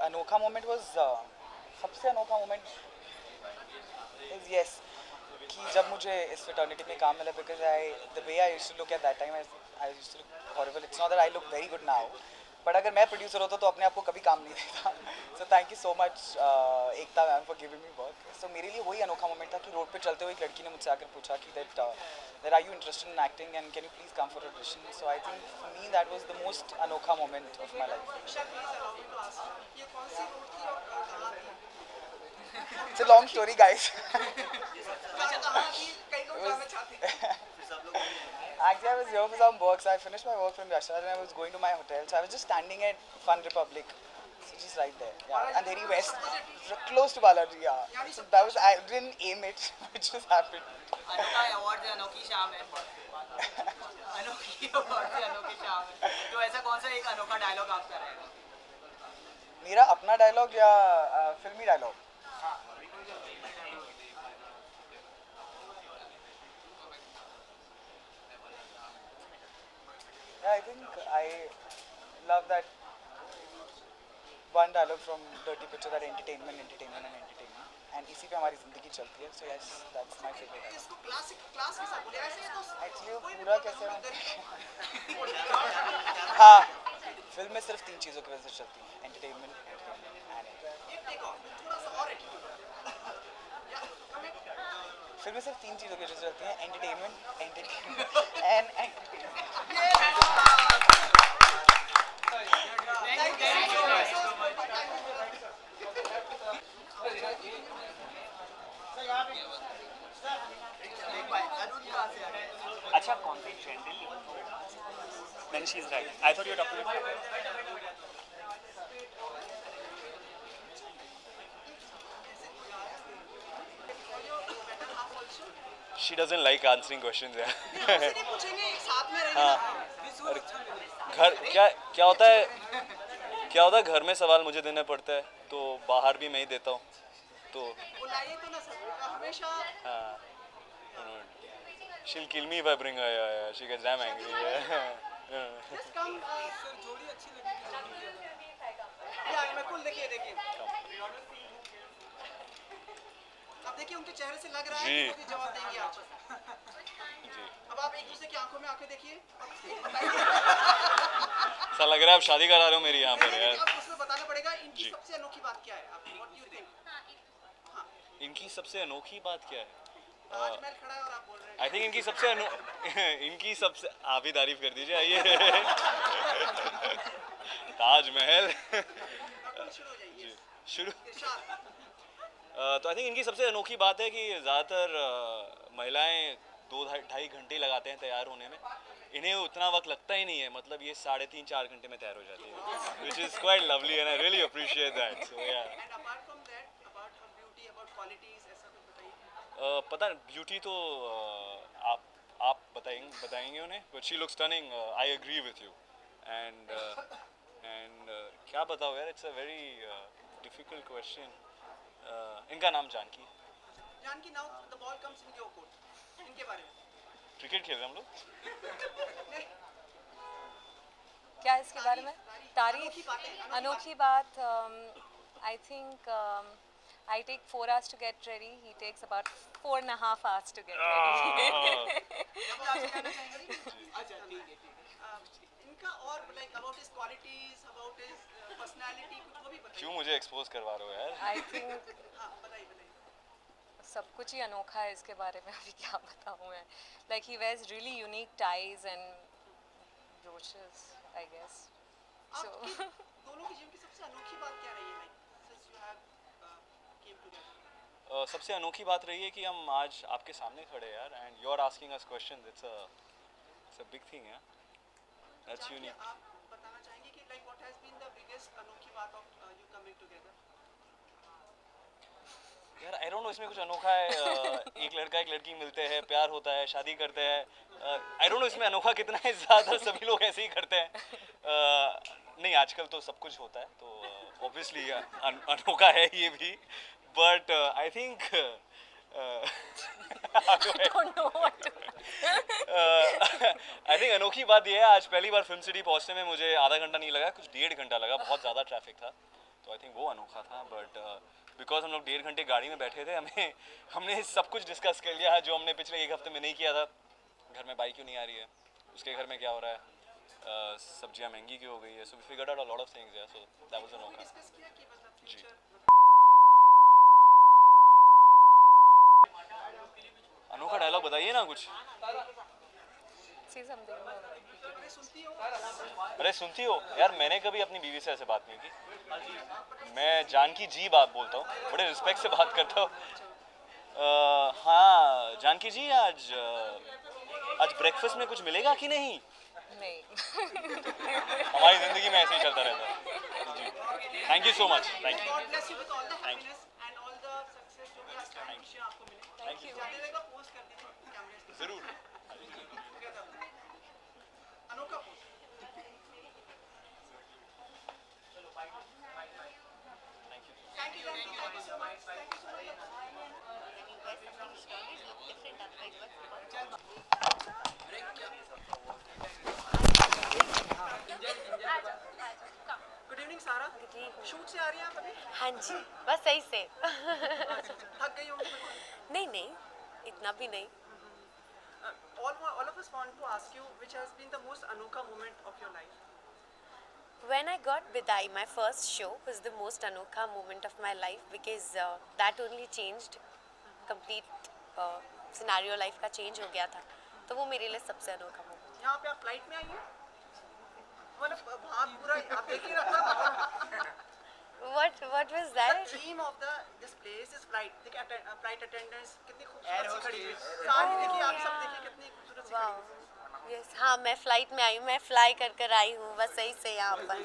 अनोखा मोमेंट वाज, सबसे अनोखा मोमेंट इज यस कि जब मुझे इस फ्रेटर्निटी में काम मिला, because the way I used to look at that time, I used to look horrible, it's not that I look very good now, but अगर मैं प्रोड्यूसर होता तो अपने आप को कभी काम नहीं देता. So thank you so much Ekta ma'am for giving me work. So मेरे लिए वही अनोखा मोमेंट था कि रोड पे चलते हुए एक लड़की ने मुझसे आकर पूछा कि that are you interested in acting and can you please come for audition. So I think for me that was the most अनोखा moment of my life. It's a long story, guys. Actually, I was here for some work, so I finished my work from Yashar and I was going to my hotel. So I was just standing at Fun Republic, so just right there, yeah, Andheri West, close to Balaji, yeah. So that was, I didn't aim it, it just happened. अनोखा award से अनोखी शाम है. अनोखी award से अनोखी शाम है. तो ऐसा कौन सा एक अनोखा डायलॉग आपका रहेगा? मेरा अपना डायलॉग या फिल्मी dialogue? Yeah, I think I love that one dialogue from Dirty Picture, that entertainment, entertainment and entertainment. And इसी पे हमारी ज़िंदगी चलती है. So yes, that's my favorite dialogue. इसको क्लास के साथ बोले ऐसे तो Actually वो पूरा कैसे हाँ, फिल्म में सिर्फ 3 चीज़ों की वजह से चलती है. Entertainment, entertainment and थोड़ा सा और फिल्म में सिर्फ 3 चीज़ों की वजह से चलती है. Entertainment, entertainment and अच्छा content generally. Then she's right. I thought you were talking about. She doesn't like answering questions. Yeah. हाँ. घर क्या होता है घर में सवाल मुझे देना पड़ता है तो बाहर भी मैं ही देता हूँ तो हाँ. She'll kill me if I bring her. Yeah. She gets damn angry. Just come. जोड़ी अच्छी लगी. मैं कुल देखिए. अब देखिए उनके चेहरे से लग रहा है कि वो भी जवाब देंगे आप. जी. अब आप एक दूसरे की आंखों में आंखें देखिए. ऐसा लग रहा है आप शादी करा रहे हो मेरी यहाँ पर यार. अब उसमें बताना पड़ेगा इनकी सबसे अनोखी बात क्या है. What do you think? इनकी सबसे अनोखी बात क्या है? ताजमहल खड़ा है और आप बोल रहे हैं. आई थिंक इनकी सबसे आप ही तारीफ कर दीजिए. आइए ताजमहल शुरू. तो आई थिंक इनकी सबसे अनोखी बात है कि ज़्यादातर महिलाएं 2-2.5 घंटे लगाते हैं तैयार होने में. इन्हें उतना वक्त लगता ही नहीं है. मतलब ये 3.5-4 घंटे में तैयार हो जाती है. Which is quite lovely and I really appreciate that. So yeah पता नहीं ब्यूटी तो आप बताएंगे उन्हें. But she looks stunning. I agree with you and क्या बताओ यार. It's a very difficult question. इनका नाम Janaki. Now the ball comes in your court. इनके बारे में क्रिकेट खेल रहे हम लोग. क्या इसके बारे में तारीफ अनोखी बात. I think I take 4 hours to get ready. He takes about 4.5 hours to get ready. इनका और like about his qualities, about his personality कुछ वो भी बताइए. क्यों मुझे एक्सपोज करवा रहे हो यार. I think सब कुछ ही अनोखा है इसके बारे में. अभी क्या बताऊँ मैं. Like he wears really unique ties and brooches, I guess. So दोनों की जीवन की सबसे अनोखी बात क्या रही है. सबसे अनोखी बात रही है कि हम आज आपके सामने खड़े यार. And you are asking us questions. It's a big thing यार. That's unique. आप बताना चाहेंगे कि like what has been the biggest अनोखी बात ऑफ यू कमिंग टुगेदर. यार आई डोंट नो इसमें कुछ अनोखा है. एक लड़का एक लड़की मिलते हैं, प्यार होता है, शादी करते हैं. आई डोंट नो इसमें अनोखा कितना है. ज़्यादा सभी लोग ऐसे ही करते हैं. नहीं आजकल तो सब कुछ होता है तो ऑब्वियसली अनोखा है ये भी. But I think I think अनोखी बात ये है. आज पहली बार फिल्म सिटी पहुंचने में मुझे आधा घंटा नहीं लगा, कुछ 1.5 घंटा लगा. बहुत ज़्यादा ट्रैफिक था तो आई थिंक वो अनोखा था. बट बिकॉज हम लोग 1.5 घंटे गाड़ी में बैठे थे, हमने सब कुछ डिस्कस कर लिया जो हमने पिछले 1 हफ्ते में नहीं किया था. घर में बाइक क्यों नहीं आ रही है, उसके घर में क्या हो रहा है, सब्जियां महंगी क्यों हो गई है, so we figured out a lot of things यार, सो दैट वाज अनोखा जी। अनोखा डायलॉग बताइए ना कुछ। अरे सुनती हो यार, मैंने कभी अपनी बीवी से ऐसे बात नहीं की। मैं जानकी जी बात बोलता हूँ, बड़े रिस्पेक्ट से बात करता हूँ। हाँ जानकी जी, आज ब्रेकफास्ट में कुछ मिलेगा कि नहीं? नहीं। हमारी जिंदगी में ऐसे ही चलता रहता है जी। Thank you so much, thank you, thank you, thank you, जरूर। गुड इवनिंग सारा, शूट से आ रही हैं आप अभी? हाँ जी, बस सही से। थक गई होंगी? नहीं नहीं, इतना भी नहीं। All of us want to ask you which has been the most Anokha moment of your life. When I got Bidai, my first show was the most Anokha moment of my life because that only changed complete scenario life का change हो गया था, तो वो मेरे लिए सबसे अनोखा moment। यहाँ पे आप फ्लाइट में आई हैं? मतलब वहाँ पूरा आप देख ही रखना। What was that? The theme of this place is flight. देखिए flight attendants कितनी खूबसूरत सी खड़ी है। सारी देखिए आप सब देखिए कितनी खूबसूरत सी खड़ी है। Yes, हाँ मैं फ्लाइट में आई हूँ, मैं फ्लाई कर आई हूँ बस सही से यहाँ पर।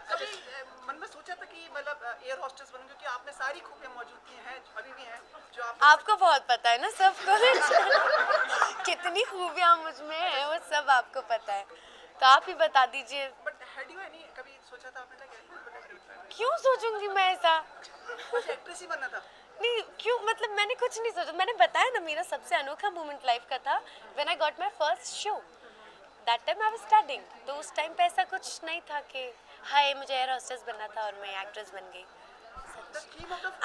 कभी मन में सोचा था कि मतलब एयर होस्टेस बनूं, क्योंकि आप में सारी खूबियाँ मौजूद हैं, अभी भी हैं जो आपको बहुत पता है ना सब कुछ। कितनी खूबियाँ मुझ में हैं वो सब आपको पता है, तो आप ही बता दीजिए। बट हैड यू एनी कभी सोचा था आपने क्यों सोचूंगी मैं ऐसा? एक्ट्रेस ही बनना था? नहीं क्यों, मतलब मैंने कुछ नहीं सोचा। मैंने बताया ना मेरा सबसे अनोखा मोमेंट लाइफ का था when I got my first show. That time I was studying, तो उस टाइम पे ऐसा कुछ नहीं था कि हाय मुझे एयर होस्टेस बनना था और मैं एक्ट्रेस बन गई।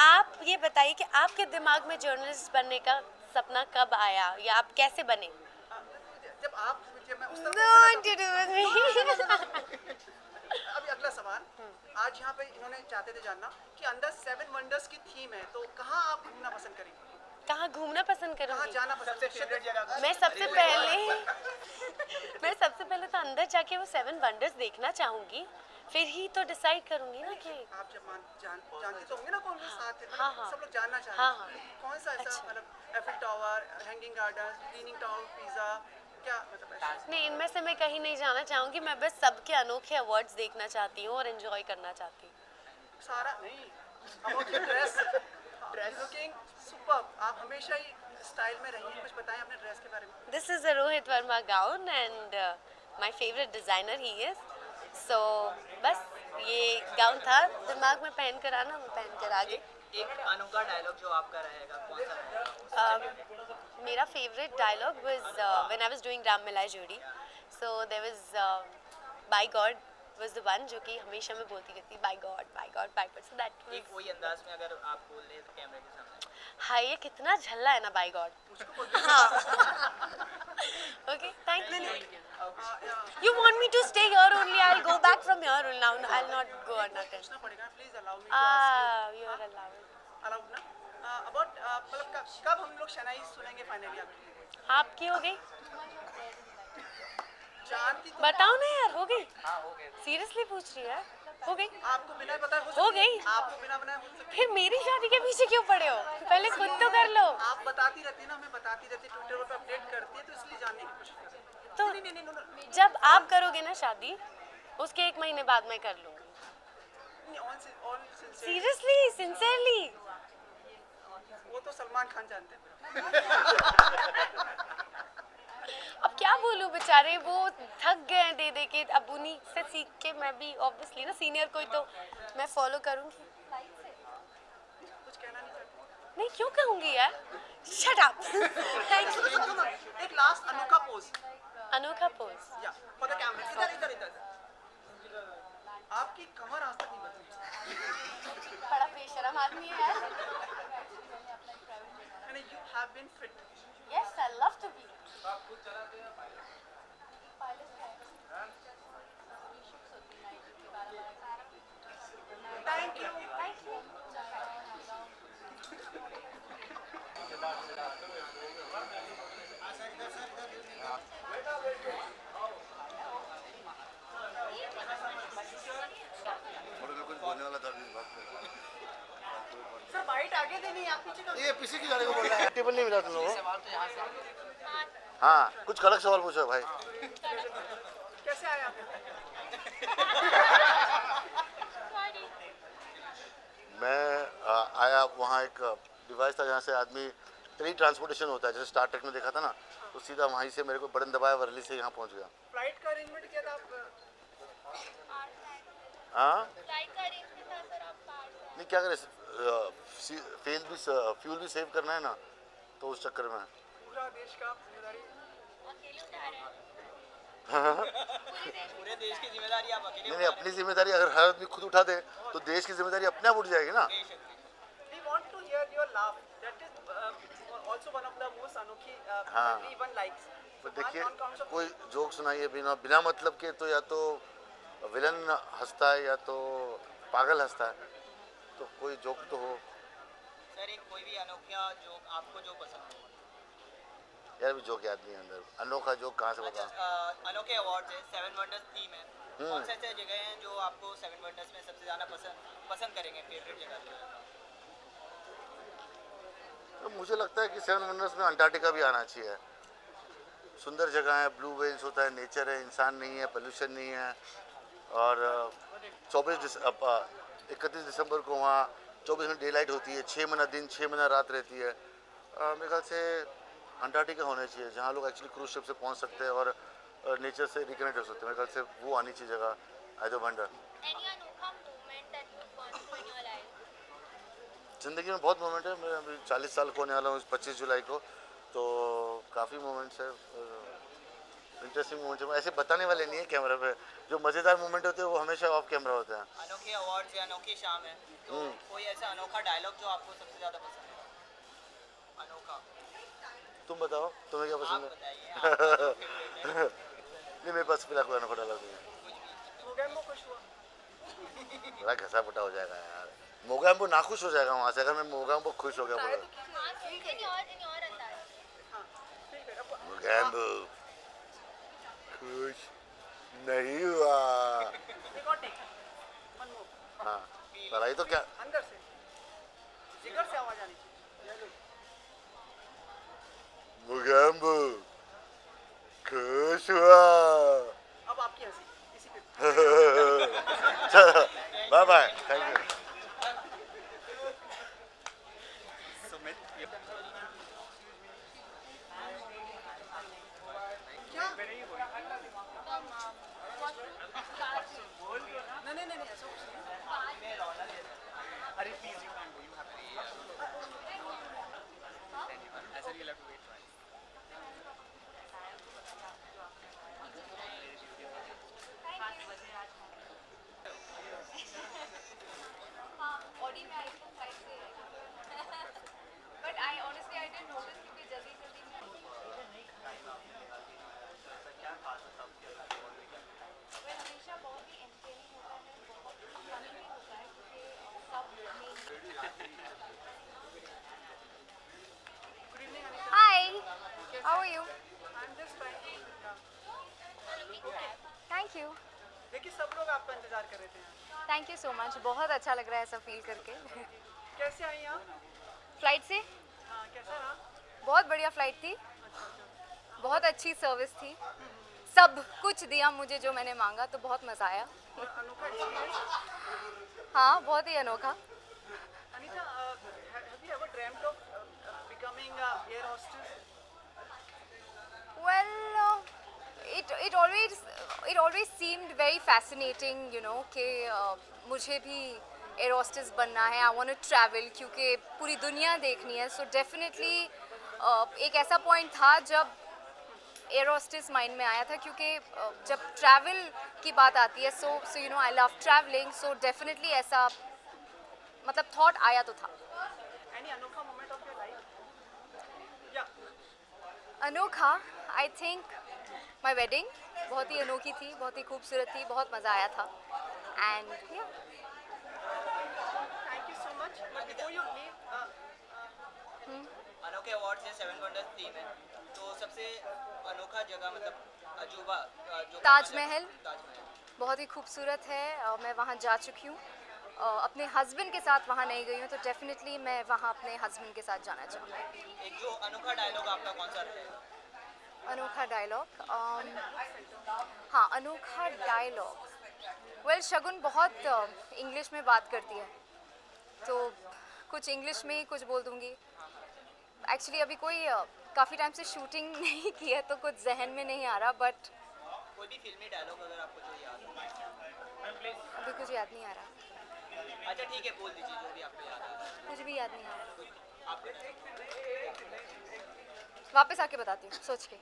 आप ये बताइए कि आपके दिमाग में जर्नलिस्ट बनने का सपना कब आया या आप कैसे बने? जब मैं उस अभी अगला सवाल, आज यहाँ पे इन्होंने चाहते थे जानना कि अंदर 7 वंडर्स की थीम है, तो कहाँ आप घूमना पसंद करेंगे? कहाँ घूमना पसंद करूँगी? कहाँ जाना पसंद? फेवरेट जगह? मैं सबसे पहले तो अंदर जाके वो 7 वंडर्स देखना चाहूँगी, फिर ही तो डिसाइड करूँगी ना कि आप जब जानते तो होंगे ना कौन से साथ है, हाँ। सब लोग जानना चाहते हैं कौन सा ऐसा, मतलब Eiffel tower, hanging garden, leaning tower, pizza, क्या मतलब ऐसा? नहीं, इनमें से मैं कहीं नहीं जाना चाहूँगी। मैं बस सबके अनोखे अवार्ड्स देखना चाहती हूँ और एंजॉय करना चाहती हूँ। सारा नहीं, about your dress looking superb, आप हमेशा ही स्टाइल में रही हैं, कुछ बताएं अपने ड्रेस के बारे में। This is a Rohit Verma gown and my favorite designer he is. So बस ये गाउन था, दिमाग में पहन कर आना, मैं पहन कर आ गई। एक अनोखा डायलॉग जो आपका रहेगा कौन सा रहेगा? मेरा favorite dialogue was when I was doing Ram Milai Jodi. So there was by God was the one जो कि हमेशा मैं बोलती रहती by God, by God, by God. So that was एक वही अंदाज में अगर आप बोल रहे तो कैमरे के सामने। हाँ ये कितना झल्ला है ना by God। हाँ। Okay, thank you. You want me to stay here only? I'll go back from here only. Now I'll not go another. Please allow me to ask you. You are allowed. Allowed ना? About मतलब कब हम लोग शनाई सुनेंगे finally आपकी? आपकी हो गई? जानती तो बताओ ना यार, हो गई? हाँ हो गई। सीरियसली पूछ रही है? हो गई? आपको बिना बताए हो गई? आपको बिना बनाए हो सकती? फिर मेरी शादी के पीछे क्यों पड़े हो? पहले खुद तो कर लो। आप बताती रहती है ना, हमें बताती रहती है, ट्विटर पे अपडेट करती है, तो इसलिए जानने की कोशिश करती है। तो नहीं, जब आप करोगे ना शादी, उसके 1 महीने बाद मैं कर लूँगी। Seriously, sincerely. वो तो सलमान खान जानते हैं। अब क्या बोलूं, बेचारे वो थक गए हैं दे के। अब उन्हीं से सीख के मैं भी ऑब्वियसली ना, सीनियर कोई तो मैं फॉलो करूंगी। कुछ कहना नहीं चाहती? नहीं क्यों कहूंगी यार, शट अप। Thank you. एक लास्ट अनोखा पोज। अनोखा पोज या फॉर द कैमरा। इधर आपकी कमर आज तक नहीं बदली। बड़ा बेशरम आदमी है यार। And you have been fit. Yes, I love to be. कुछ बोलने वाला था अभी बात कर। सर बाइट आगे देनी है, आप पीछे का ये पीछे की जाने को बोल रहा है। टेबल नहीं मिला तुम लोगों को? हाँ, कुछ कड़क सवाल पूछो भाई। कैसे आए आप? मैं आया, वहाँ एक डिवाइस था जहाँ से आदमी टेली ट्रांसपोर्टेशन होता है, जैसे स्टार ट्रेक में देखा था ना, तो सीधा वहीं से मेरे को बटन दबाया, वर्ली से यहाँ पहुँच गया। फ्लाइट का अरेंजमेंट किया था आप? हाँ फ्लाइट का अरेंजमेंट था सर, आप कार से नहीं, क्या करें, फ्यूल भी सेव करना है ना, तो उस चक्कर में पूरा देश का जिम्मेदारी अकेले उठा रहे हैं। पूरे देश की जिम्मेदारी आप अकेले नहीं, अपनी जिम्मेदारी अगर हर आदमी खुद उठा दे तो देश की जिम्मेदारी अपने आप उठ जाएगी ना। We want to hear your laugh. That is also one of the most Anokhe हाँ। everyone likes. तो देखिए, कोई जोक सुनाइए बिना मतलब के, तो या तो विलन हंसता है या तो पागल हंसता है, तो कोई जोक तो हो। सर एक कोई भी अनोखा जोक आपको जो पसंद हो। यार भी जोक याद नहीं है अंदर, अनोखा जोक कहाँ से बताऊं। अनोखे अवार्ड है, 7 वंडर्स थीम है, कौन से ऐसे जगह हैं जो आपको 7 वंडर्स में सबसे ज़्यादा पसंद करेंगे, फेवरेट जगह? तो मुझे लगता है कि 7 वंडर्स में अंटार्कटिका भी आना चाहिए। सुंदर जगह है, ब्लू वेल्स होता है, नेचर है, इंसान नहीं है, पोल्यूशन नहीं है। और 31 दिसंबर को वहाँ 24 घंटे डे लाइट होती है, 6 महीना दिन 6 महीना रात रहती है। मेरे ख्याल से अंटार्कटिका होना चाहिए, जहाँ लोग एक्चुअली क्रूज शिप से पहुँच सकते हैं और नेचर से रिकनेक्ट हो सकते हैं। मेरे ख्याल से वो आनी चाहिए जगह, एज अ वंडर। ज़िंदगी में बहुत मोमेंट है, मैं अभी 40 साल को होने वाला हूँ 25 जुलाई को, तो काफ़ी मोमेंट्स है, इंटरेस्टिंग मोमेंट्स है। ऐसे बताने वाले नहीं है कैमरा पे, जो मज़ेदार मोमेंट होते हैं वो हमेशा ऑफ कैमरा होते हैं। अनोखे अवार्ड्स या अनोखी शाम है, तो कोई ऐसा अनोखा डायलॉग जो आपको सबसे ज़्यादा पसंद है? अनोखा तुम बताओ, तुम्हें क्या पसंद है? नहीं, मेरे पास फिलहाल कोई अनोखा डायलॉग नहीं है। बड़ा घसा फटा हो जाएगा यार, मोगैम्बो नाखुश हो जाएगा वहाँ से अगर मैं मोगैम्बो खुश हो गया बोला। मोगैम्बो खुश नहीं हुआ। हाँ, पढ़ाई तो क्या अंदर से जिगर से आवाज आनी चाहिए। मोगैम्बो खुश हुआ। अब आपकी हंसी इसी पे। चलो bye bye, thank you. Hi, how are you? I'm just trying to Thank you. देखिए सब लोग आपका इंतजार कर रहे थे। Thank you so much. बहुत अच्छा लग रहा है ऐसा फील करके। कैसे आई आप? फ्लाइट से हाँ, कैसा रहा? बहुत बढ़िया फ्लाइट थी, बहुत अच्छी सर्विस थी, सब कुछ दिया मुझे जो मैंने मांगा, तो बहुत मज़ा आया। अनोखा एक्सपीरियंस? हाँ, बहुत ही अनोखा। Anita, have you ever dreamt of becoming a air hostess? Well, it always seemed very fascinating, you know, कि मुझे भी एयर होस्टेस बनना है। आई वांट टू ट्रैवल, क्योंकि पूरी दुनिया देखनी है। सो डेफिनेटली एक ऐसा पॉइंट था जब एयर होस्टेस माइंड में आया था, क्योंकि जब ट्रैवल की बात आती है, so you know I love travelling, so definitely ऐसा मतलब थॉट आया तो था। Any अनोखा moment of your life? Yeah. अनोखा, आई थिंक माई वेडिंग बहुत ही अनोखी थी, बहुत ही खूबसूरत थी, बहुत मज़ा आया था एंड या Thank you so much. But before you leave, अनोखे अवार्ड से 7 वंडर्स थीम है, तो सबसे अनोखा जगह मतलब अजूबा जो ताजमहल बहुत ही खूबसूरत है। मैं वहाँ जा चुकी हूँ। अपने हस्बैंड के साथ वहाँ नहीं गई हूँ, तो डेफिनेटली मैं वहाँ अपने हस्बैंड के साथ जाना चाहूँगी। एक जो अनोखा डायलॉग आपका कौन सा रहेगा? अनोखा डायलॉग हाँ, अनोखा डायलॉग वेल शगुन बहुत इंग्लिश में बात करती है, तो कुछ इंग्लिश में ही कुछ बोल दूँगी। एक्चुअली अभी कोई काफ़ी टाइम से शूटिंग नहीं की है, तो कुछ जहन में नहीं आ रहा, बट कोई भी फिल्मी डायलॉग अगर आपको जो याद हो। अभी कुछ याद नहीं आ रहा। अच्छा ठीक है, बोल दीजिए जो भी आपको याद है। कुछ भी याद नहीं आ रहा। आपको वापस आके बताती हूँ सोच के।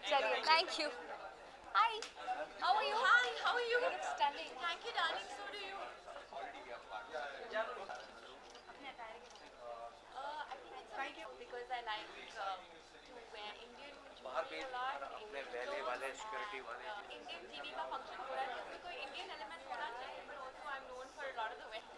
चलिए, thank you. Hi, how are you? Hi, how are you? Standing. Thank you, darling. So do you. Thank you. Because I like to wear Indian बाहर jewelry भी a lot. अपने वैले वाले सिक्योरिटी वाले Indian TV का function हो रहा है, तो उसमें कोई Indian element होना चाहिए. But also I'm known for a lot of the West.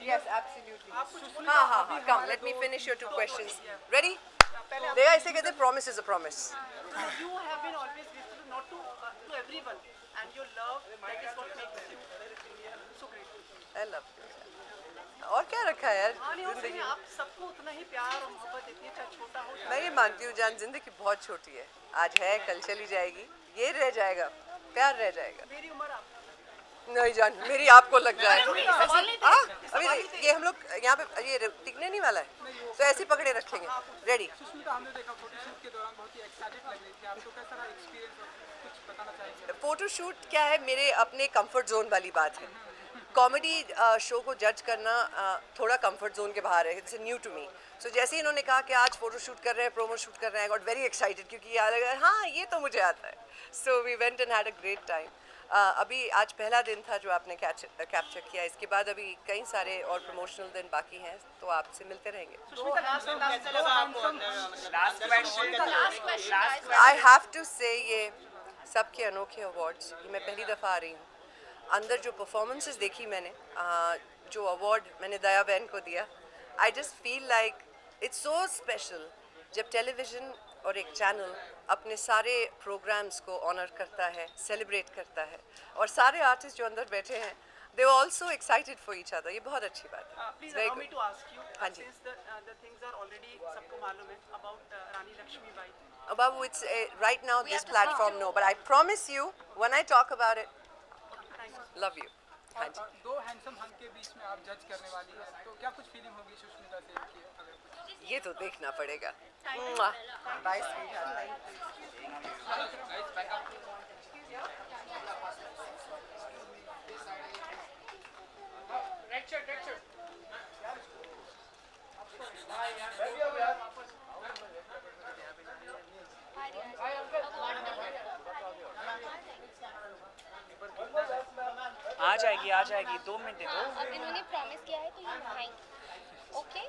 Yes, absolutely. हाँ हाँ हाँ, come, let me finish your two questions. Ready? देखा इसे कहते हैं promise is a promise. You have been always listening not to everyone, and your love that is what makes you so great. I love you. और क्या रखा है यार जिंदगी में? आप सबको उतना ही प्यार और मोहब्बत देती है, चाहे छोटा हो। मैं ये मानती हूँ जान, जिंदगी बहुत छोटी है, आज है कल चली जाएगी, ये रह जाएगा, प्यार रह जाएगा। मेरी उम्र आप नहीं जान, मेरी आपको लग जाए। हाँ, अभी ये हम लोग यहाँ पे ये टिकने नहीं वाला है, तो ऐसे पकड़े रखेंगे। रेडी? सुष्मिता, हमने देखा फोटोशूट के दौरान बहुत ही एक्साइटेड लग रही थी, आपको कैसा रहा एक्सपीरियंस, कुछ बताना चाहेंगे? फोटोशूट क्या है, मेरे अपने कंफर्ट जोन वाली बात है। कॉमेडी शो को जज करना थोड़ा कंफर्ट जोन के बाहर है, इट्स न्यू टू मी। सो जैसे ही इन्होंने कहा कि आज फोटो शूट कर रहे हैं, प्रोमो शूट कर रहे हैं, आई गॉट वेरी एक्साइटेड, क्योंकि ये लगा हाँ ये तो मुझे आता है। So we went and had a great time. अभी आज पहला दिन था जो आपने कैप्चर किया, इसके बाद अभी कई सारे और प्रमोशनल दिन बाकी हैं, तो आपसे मिलते रहेंगे। आई हैव टू से ये सबके अनोखे अवार्ड्स, ये मैं पहली दफ़ा आ रही हूँ। अंदर जो परफॉर्मेंसेस देखी मैंने, जो अवार्ड मैंने दया बहन को दिया, I just feel like it's so special जब टेलीविज़न और एक चैनल अपने सारे प्रोग्राम्स को ऑनर करता है, सेलिब्रेट करता है, और सारे आर्टिस्ट जो अंदर बैठे हैं they are also excited for each other. ये बहुत अच्छी बात है। Please allow me to ask you, हाँ जी। Since the things are already सबको मालूम है about Rani Laxmibai. About it's right now this platform no, but I promise you when I talk about it, love you. हाँ जी। दो हैंडसम हंक के बीच में आप जज करने वाली हैं, तो क्या कुछ फीलिंग होगी सुष्मिता से कि अगर कुछ? ये तो देखना पड़ेगा। Bye sweetheart. आ जाएगी 2 मिनट दे दो। अब इन्होंने प्रॉमिस किया है तो ये भाई okay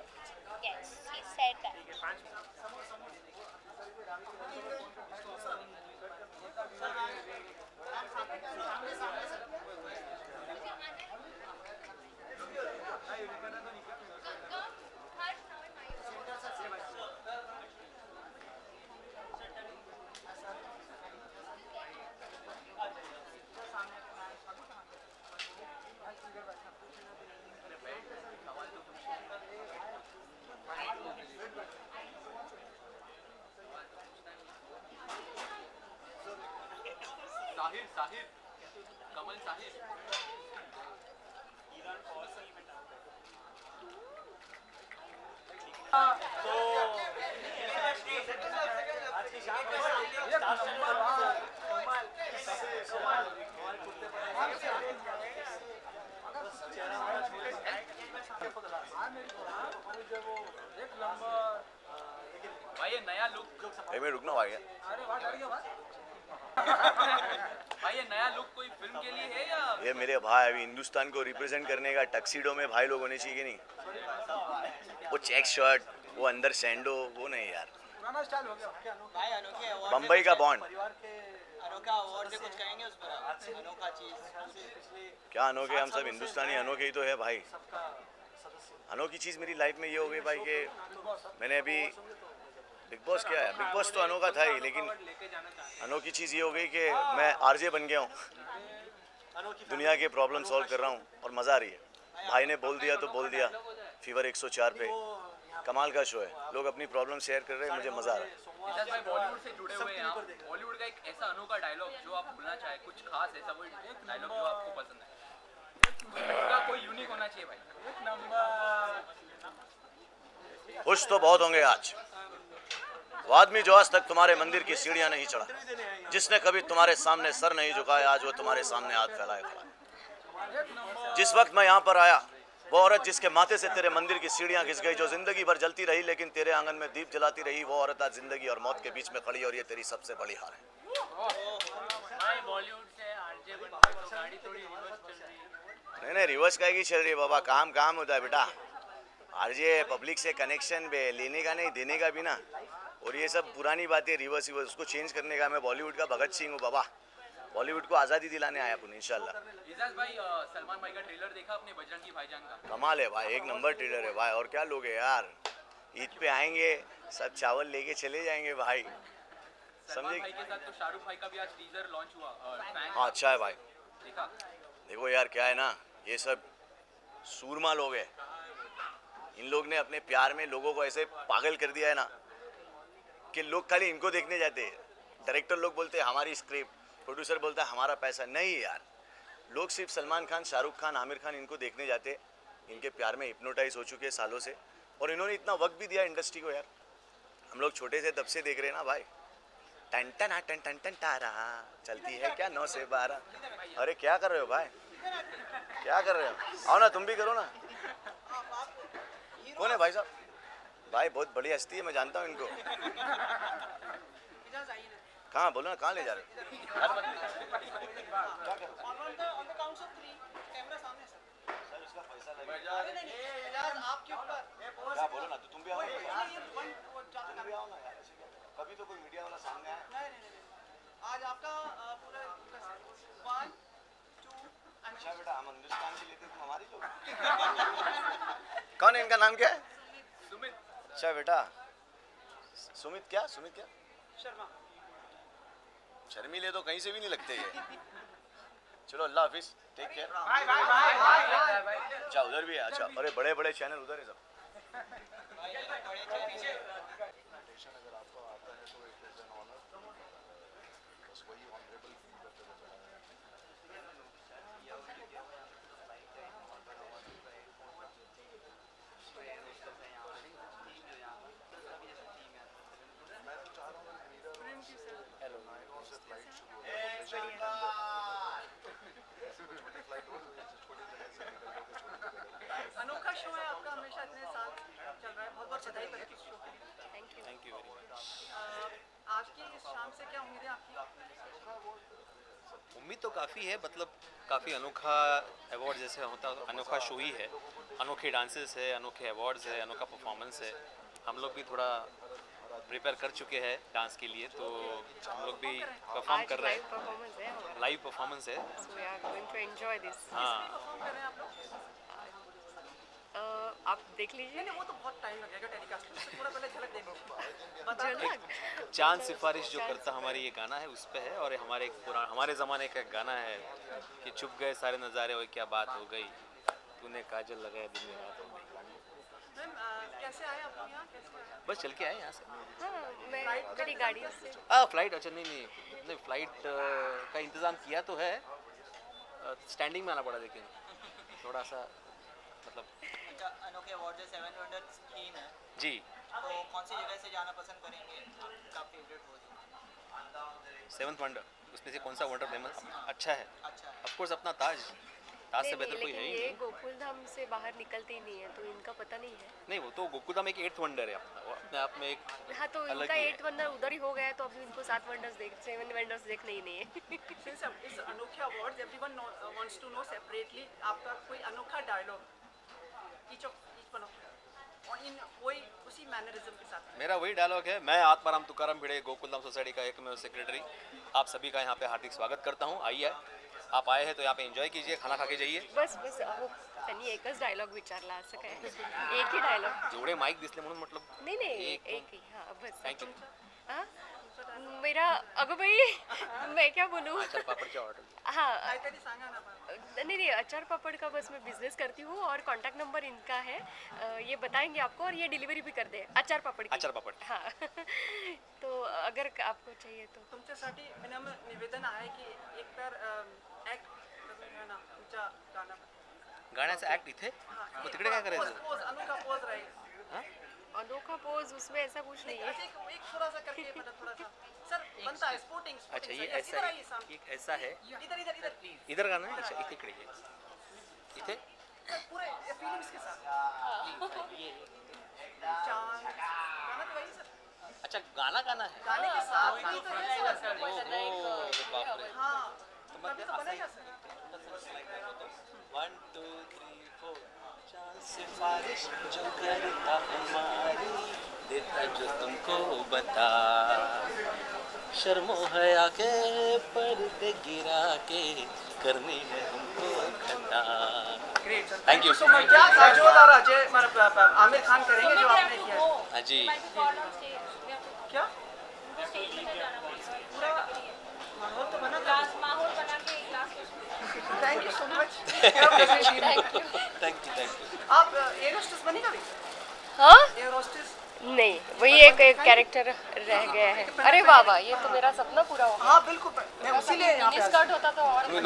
yes he said that Sahir Kamal Sahir भाई ये नया लुक रुकना भाई। अरे वाह डर गया भाई भाई ये नया लुक कोई फिल्म के लिए है या ये मेरे भाई अभी हिंदुस्तान को रिप्रेजेंट करने का टक्सीडो में भाई लोग होने चाहिए कि नहीं? वो चेक शर्ट, वो अंदर सैंडो, वो नहीं यार। पुराना स्टाइल हो गया क्या? भाई अनोखे अवार्ड बम्बई का बॉन्ड। अनोखा अवार्ड से कुछ कहेंगे उस पर? अनोखा चीज क्या अनोखे, हम सब हिंदुस्तानी अनोखे ही तो है भाई। अनोखी चीज़ मेरी लाइफ में ये हो गई भाई कि मैंने अभी बिग बॉस क्या है, बिग बॉस तो अनोखा था ही, लेकिन अनोखी चीज़ ये हो गई कि मैं आरजे बन गया हूँ, दुनिया के प्रॉब्लम सॉल्व कर रहा हूँ और मज़ा आ रही है। भाई ने बोल दिया तो बोल दिया, फीवर 104 पे कमाल का शो है, लोग अपनी प्रॉब्लम शेयर कर रहे हैं, मुझे मज़ा आ रहा है। इजाज भाई बॉलीवुड से जुड़े हुए हैं आप, बॉलीवुड का एक ऐसा अनोखा डायलॉग जो आप भूलना चाहे, कुछ खास ऐसा कोई डायलॉग जो आपको पसंद है, उसका कोई यूनिक होना चाहिए भाई। खुश तो बहुत होंगे आज वो आदमी जो आज तक तुम्हारे मंदिर की सीढ़ियां नहीं चढ़ा, जिसने कभी तुम्हारे सामने सर नहीं झुकाया, आज वो तुम्हारे सामने हाथ फैलाए खड़ा। जिस वक्त मैं यहाँ पर आया, वो औरत जिसके माथे से तेरे मंदिर की सीढ़ियां घिस गई, जो जिंदगी भर जलती रही लेकिन तेरे आंगन में दीप जलाती रही, वो औरत आज जिंदगी और मौत के बीच में खड़ी, और ये तेरी सबसे बड़ी हार है। भाई बॉलीवुड से आरजे बन गए तो गाड़ी थोड़ी रिवर्स चल रही है। नहीं रिवर्स का की चल रही है बाबा, काम काम होता है बेटा। आरजे पब्लिक से कनेक्शन पे लेने का नहीं देने का भी ना, और ये सब पुरानी बातें रिवर्स उसको चेंज करने का। मैं बॉलीवुड का भगत सिंह हूँ बाबा, बॉलीवुड को आज़ादी दिलाने आया अपन इंशाल्लाह। इजाज भाई सलमान भाई का ट्रेलर देखा आपने बजरंगी भाईजान का? कमाल है भाई, एक नंबर ट्रेलर है भाई। और क्या लोग है यार, ईद पे आएंगे सब चावल लेके चले जाएंगे भाई, सलमान भाई के साथ तो शाहरुख भाई का भी आज टीजर लॉन्च हुआ। हाँ अच्छा है भाई। देखा? देखो यार क्या है ना, ये सब सूरमा लोग हैं, इन लोग ने अपने प्यार में लोगों को ऐसे पागल कर दिया है ना कि लोग खाली इनको देखने जाते हैं। डायरेक्टर लोग बोलते हैं हमारी स्क्रिप्ट, प्रोड्यूसर बोलता है हमारा पैसा। नहीं यार, लोग सिर्फ सलमान खान, शाहरुख खान, आमिर खान इनको देखने जाते, इनके प्यार में हिप्नोटाइज हो चुके हैं सालों से, और इन्होंने इतना वक्त भी दिया इंडस्ट्री को यार। हम लोग छोटे से तब से देख रहे हैं ना भाई, टन टन टन टन टन तारा चलती है क्या 9 से 12। अरे क्या कर रहे हो भाई, क्या कर रहे हो? आओ ना तुम भी करो ना। कौन है भाई साहब? भाई बहुत बड़ी हस्ती है, मैं जानता हूँ इनको। कहाँ बोलो ना, कहाँ ले जा रहे हो? क्या बोलो ना, तो तुम भी आओ ना यार, कभी तो कोई मीडिया वाला सामने आया। आज आपका पूरा 1 2 अच्छा बेटा, हम हिंदुस्तान से लेते तुम हमारी लोग। कौन है, इनका नाम क्या है? सुमित। अच्छा बेटा, सुमित क्या शर्मा। शर्मीले तो कहीं से भी नहीं लगते ये। चलो अल्लाह हाफिज, टेक केयर। अच्छा उधर भी है, अच्छा अरे बड़े बड़े चैनल उधर है सब। अनोखा शो है आपका, हमेशा इतने साल चल रहा है, बहुत बहुत बधाई बल्कि इस शो के लिए। Thank you very much. आज की इस शाम से क्या उम्मीदें आपकी? उम्मीद तो काफ़ी है, मतलब काफ़ी अनोखा अवार्ड जैसे होता है, अनोखा शो ही है। अनोखे डांसेस है, अनोखे अवार्ड्स है, अनोखा परफॉर्मेंस है। हम लोग भी थोड़ा प्रिपेयर कर चुके हैं डांस के लिए, तो हम लोग भी परफॉर्म कर रहे हैं। लाइव परफॉर्मेंस है। हाँ आप देख लीजिए। नहीं वो तो बहुत टाइम लगेगा टेलीकास्ट में, थोड़ा पहले झलक देंगे। चांद सिफारिश जो करता हमारी ये गाना है उस पे है, और हमारे ज़माने का गाना है कि छुप गए सारे नज़ारे और क्या बात हो गई, तूने काजल लगाया दिन में रात हो गई। मैम कैसे आए आप लोग यहाँ, कैसे आए? बस चल के आए यहाँ से। मेरी गाड़ी से। फ्लाइट, अच्छा नहीं फ्लाइट का इंतज़ाम किया तो है, स्टैंडिंग में आना पड़ा, लेकिन थोड़ा सा मतलब। अच्छा, अनोखे अवार्ड 7 वंडर्स थीम है जी, तो कौन सी जगह से जाना पसंद करेंगे? आपका फेवरेट हो? 7th वंडर, उसमें से कौन सा वंडर फेमस अच्छा है? ऑफ कोर्स अपना ताज। ताज से बेहतर कोई है ही ये नहीं। गोकुल धाम से बाहर निकलते ही नहीं है, तो इनका पता नहीं है। नहीं, वो तो गोकुलधाम एक 8th वंडर है अपना, वो अपने आप में एक हाँ, तो अलग इनका ही है। 8 वंडर उधर ही हो गया है, तो अब इनको 7 वंडर्स देखने ही नहीं है। Since it's Anokhe Awards, everyone wants to know separately आपका कोई अनोखा dialogue each one of you और इन वही उसी मैनरिज्म के साथ। मेरा वही डायलॉग है, मैं आत्माराम तुकाराम भिड़े गोकुलधाम सोसाइटी का एकमेव सेक्रेटरी आप सभी का यहाँ पे हार्दिक स्वागत करता हूँ। आइए, आप आए हैं तो यहाँ पे एंजॉय कीजिए, खाना खा के जाइए। बस अहो त्यांनी एकच डायलॉग विचारला, असं काय एक ही डायलॉग। जेवढे माईक दिसले म्हणून म्हटलं नहीं एक ही, हाँ बस। Thank you. हाँ मेरा अगं भाई मैं क्या बोलूँ। अचार पापड़चा ऑर्डर। हाँ नहीं अचार पापड़ का बस मैं बिजनेस करती हूँ और कांटेक्ट नंबर इनका है, ये बताएंगे आपको और ये डिलीवरी भी कर दे अचार पापड़ की। अचार पापड़। हाँ तो अगर आपको चाहिए तो तुमच्यासाठी विनम्र निवेदन आहे की एक तर ऍक्ट ना तुमच्या गाण्याचा ऍक्ट इथे मग तिकडे काय करायचं? पोज अनोखा पोज राहील। अनोखा पोज उसमें ऐसा कुछ नहीं है। एक थोड़ा सा करके मतलब थोड़ा सा सर बनता है स्पोर्टिंग। अच्छा, ये ऐसा है, ये ऐसा है, इधर इधर इधर प्लीज इधर गाना है। अच्छा, इथे इथे पूरे फिल्म्स के साथ ये चांद गाना तो वही सर। अच्छा, गाना है गाने के साथ ही तो है सर। ओह बाप रे। हाँ तभी तो बनेगा सर। 1 2 3 4 चांद सिफारिश जो करता हमारी देता जो तुमको बता शर्मो है आके पर्दे गिरा के करनी है हमको खता। Great sir, thank you so much. क्या काजोल और अजय आमिर खान करेंगे जो आपने किया? हाँ जी। क्या पूरा माहौल तो बना था। माहौल बना के class. Thank you so much. Thank you. आप एयर होस्टेस बनेगा भी? हाँ एयर होस्टेस नहीं, वही एक कैरेक्टर रह गया है। अरे वाह वाह, ये तो मेरा सपना पूरा हो गया। हाँ बिल्कुल, मैं इसीलिए यहाँ पे स्कर्ट होता तो और तुम्ही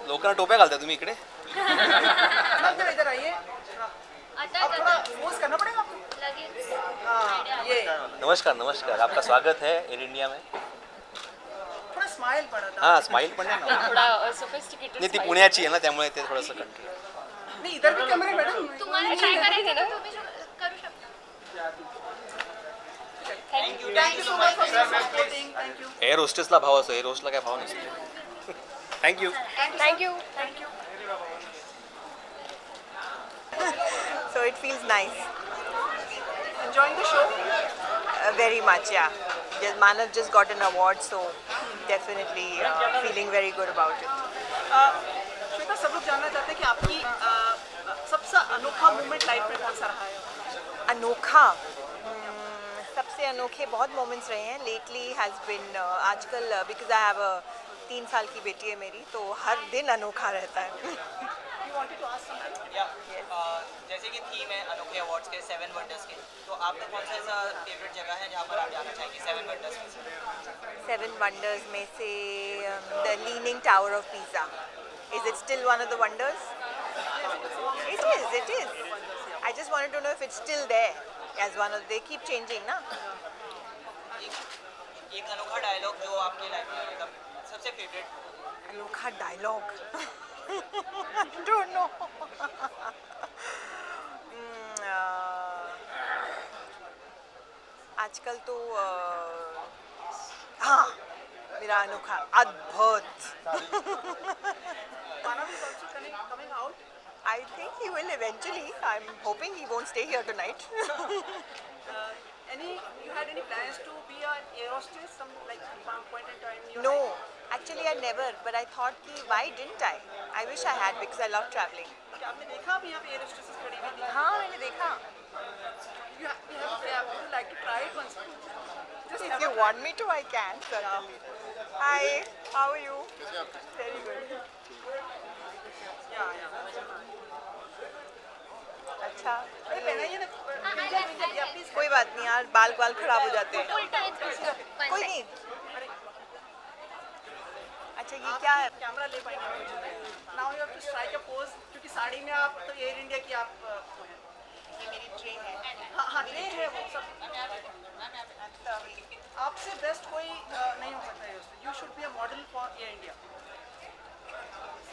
लोकांना टोप्या घालता तुम्ही इकडे? इधर आइए। अब थोड़ा पोज करना पड़ेगा आपको। हाँ ये नमस्कार, आपका स्वागत है एयर इंडिया में। थोड़ा स्माइल पड़ा था। हाँ, स्माइल पण आहे ना। थोड़ा सोफिस्टिकेटेड। नाही, ती पुण्याची आहे ना, त्यामुळे ते थोडंसं कंट्रोल। नहीं इधर भी कैमरे मैडम। तुम्हाला ट्राय करायचं ना, तुम्ही करू शकता। Thank you so much for supporting. Thank you. Air होस्टेसला भाव असतो, एअर होस्टला काय भाव नसतो। Thank you. So it feels nice. Enjoying the show? Very much, yeah. Manav just got an award, so definitely feeling very good about it. Shweta, सब लोग जानना चाहते हैं कि आपकी सबसे अनोखा मोमेंट लाइफ में कौन सा रहा है? अनोखा सबसे अनोखे बहुत मोमेंट्स रहे हैं लेटली हैज़ बिन आजकल बिकॉज आई हैव 3 साल की बेटी है मेरी, तो हर दिन अनोखा रहता है। जैसे कि थीम है अनोखे अवार्ड्स के 7 वंडर्स के, तो आपका कौन सा ऐसा फेवरेट जगह है जहाँ पर आप जाना चाहेंगे 7 वंडर्स में से? 7 वंडर्स में से the leaning tower of pizza, is it still one of the wonders? It is. I just wanted to know if it's still there as one of, they keep changing ना। एक अनोखा dialogue जो आपके life में मतलब सबसे favourite. अनोखा dialogue I don't know। आजकल तो हाँ मेरा अनोखा अद्भुत। I think he will eventually. I'm hoping he won't stay here tonight. You had any plans to be an air hostess some like point in time? No, actually I never. But I thought कि why didn't I? I wish I had because I love traveling. क्या आपने देखा अभी यहाँ पे air hostesses खड़ी हुई थी? हाँ मैंने देखा। Would you like to try it once? If you want me to, I can certainly. Hi, how are you? Very good. अच्छा कोई बात नहीं यार, बाल खराब हो जाते हैं। कोई नहीं। अच्छा ये क्या है? कैमरा ले पाएंगे? Now you have to strike a pose, क्योंकि साड़ी में आप तो एयर इंडिया की आप ये मेरी ट्रे है। हाँ ट्रे है वो सब। आपसे बेस्ट कोई नहीं हो सकता है। You should be a model for Air India.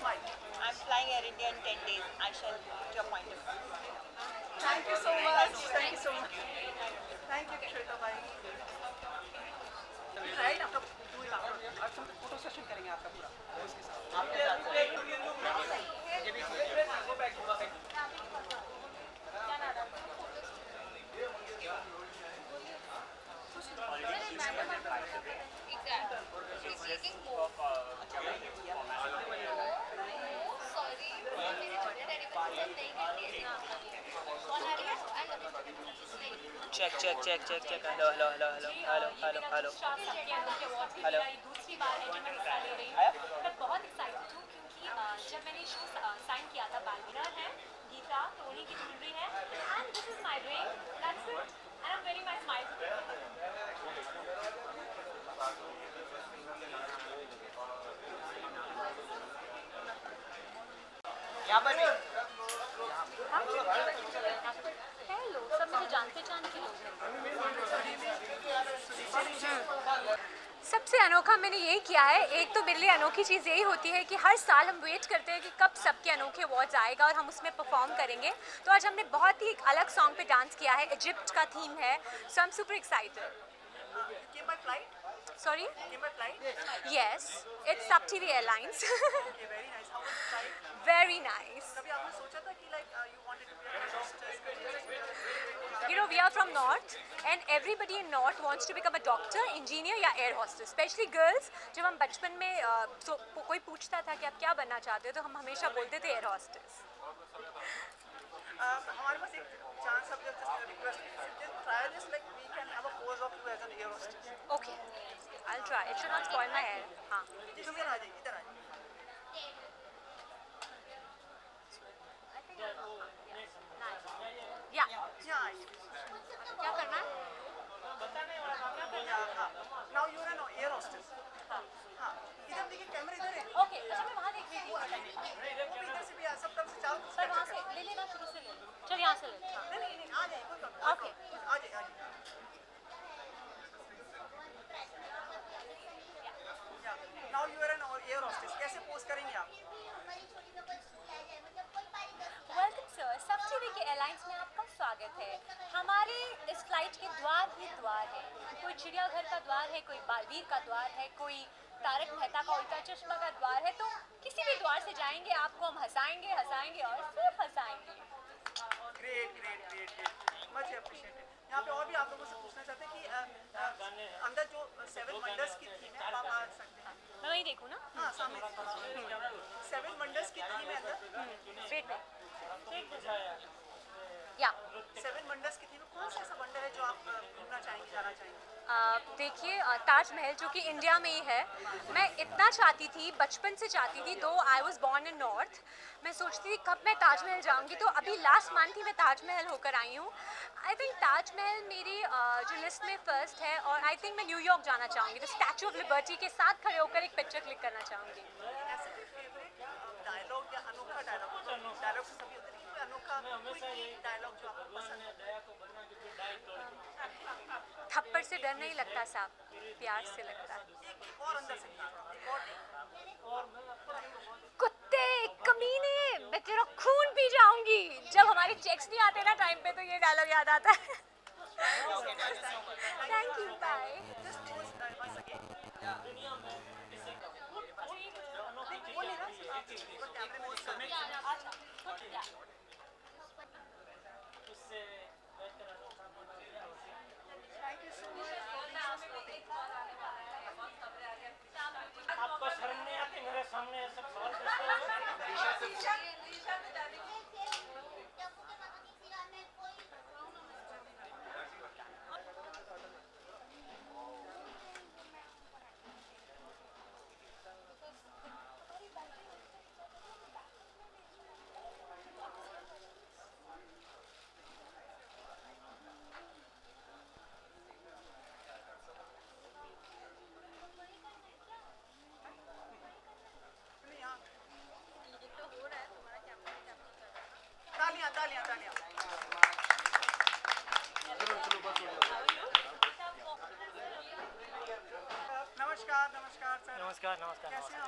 I'm flying Air India in 10 days. I shall put your point of view. Thank you so much. Thank you so much. Thank you, Shweta bhai. Right after doing after some photo session करेंगे आपका पूरा उसके साथ. Check. Hello. दूसरी बार है जब मैं हिस्सा ले रही हूँ. मैं बहुत एक्साइटेड हूँ क्योंकि जब मैंने शो साइन किया था बालवीना है, गीता, टोनी की ज्वेलरी है, and this is my ring. That's it. And I'm wearing my smile. यहाँ पर भी. हेलो, सब मुझे जान पहचान के लोग हैं. सबसे अनोखा मैंने यही किया है. एक तो मेरे लिए अनोखी चीज़ यही होती है कि हर साल हम वेट करते हैं कि कब सबके अनोखे अवार्ड्स आएगा और हम उसमें परफॉर्म करेंगे. तो आज हमने बहुत ही एक अलग सॉन्ग पे डांस किया है. इजिप्ट का थीम है. So I am super excited. Came by flight? Sorry? Came by flight? Yes, it's SAB Airlines. Okay, very nice. How was the flight? Very nice. कभी आपने सोचा था कि like you wanted to be a hostess? You know, we are from North and everybody in North wants to become a doctor, engineer या air hostess. Especially girls. जब हम बचपन में कोई पूछता था कि आप क्या बनना चाहते हो तो हम हमेशा बोलते थे air hostess. हमारे पास एक चांस अब जब just request just try this like we can have a pose of you as an air hostess. Okay, I'll try. It should not spoil my hair. हाँ. इधर आ जाइए, इधर आ जाइए. Yeah. यहाँ आइए. क्या करना है? हाँ. Now you are an air hostess. हाँ. इधर देखिए कैमरा इधर है. Okay, अच्छा मैं वहाँ देख रही थी. वो भी इधर से भी सब तरफ से चारों सर वहाँ से ले लेना शुरू से ले. चल यहाँ से ले. नहीं आ जाइए कोई प्रॉब्लम. Okay. आ जाइए. Now you are an air hostess. कैसे पोज करेंगे आप? Welcome sir. SAB के एयरलाइंस में आपका स्वागत है. हमारे इस फ्लाइट के द्वार ही द्वार हैं. कोई चिड़ियाघर का द्वार है, कोई बालवीर का द्वार है, कोई तारक मेहता का उल्टा चश्मा का द्वार है. तो किसी भी द्वार से जाएंगे आपको हम हंसाएंगे और सिर्फ हंसाएंगे. ग्रेट. Much appreciated. यहाँ पे और भी आप लोगों से पूछना चाहते हैं कि अंदर जो 7 वंडर्स की थीम है आप आ सकते हैं. मैं वहीं देखूँ ना? हाँ सामने. 7 वंडर्स की थीम है अंदर. वेट. या 7 वंडर्स की थीम में कौन सा ऐसा वंडर है जो आप घूमना चाहेंगे, जाना चाहेंगे? देखिए ताजमहल जो कि इंडिया में ही है. मैं इतना चाहती थी, बचपन से चाहती थी. दो I was born in north. मैं सोचती थी कब मैं ताजमहल जाऊंगी. तो अभी लास्ट मंथ ही मैं ताजमहल होकर आई हूँ. आई थिंक ताजमहल मेरी जो लिस्ट में फर्स्ट है. और आई थिंक मैं न्यूयॉर्क जाना चाहूँगी. तो स्टैचू ऑफ लिबर्टी के साथ खड़े होकर एक पिक्चर क्लिक करना चाहूँगी. डायलॉग या अनोखा डायलॉग से सभी होते हैं. कोई अनोखा कोई डायलॉग जो आपको पसंद है? थप्पड़ से डर नहीं लगता साहब, प्यार से लगता है. एक और अंदर से कुत्ते कमीने, मैं तेरा खून पी जाऊंगी. जब हमारे चेक्स नहीं आते ना टाइम पे तो ये डायलॉग याद आता है. Thank you. बाय. आपको शर्म नहीं आती मेरे सामने ये सब सवाल पूछते यहाँ नमस्कार नमस्कार नमस्कार।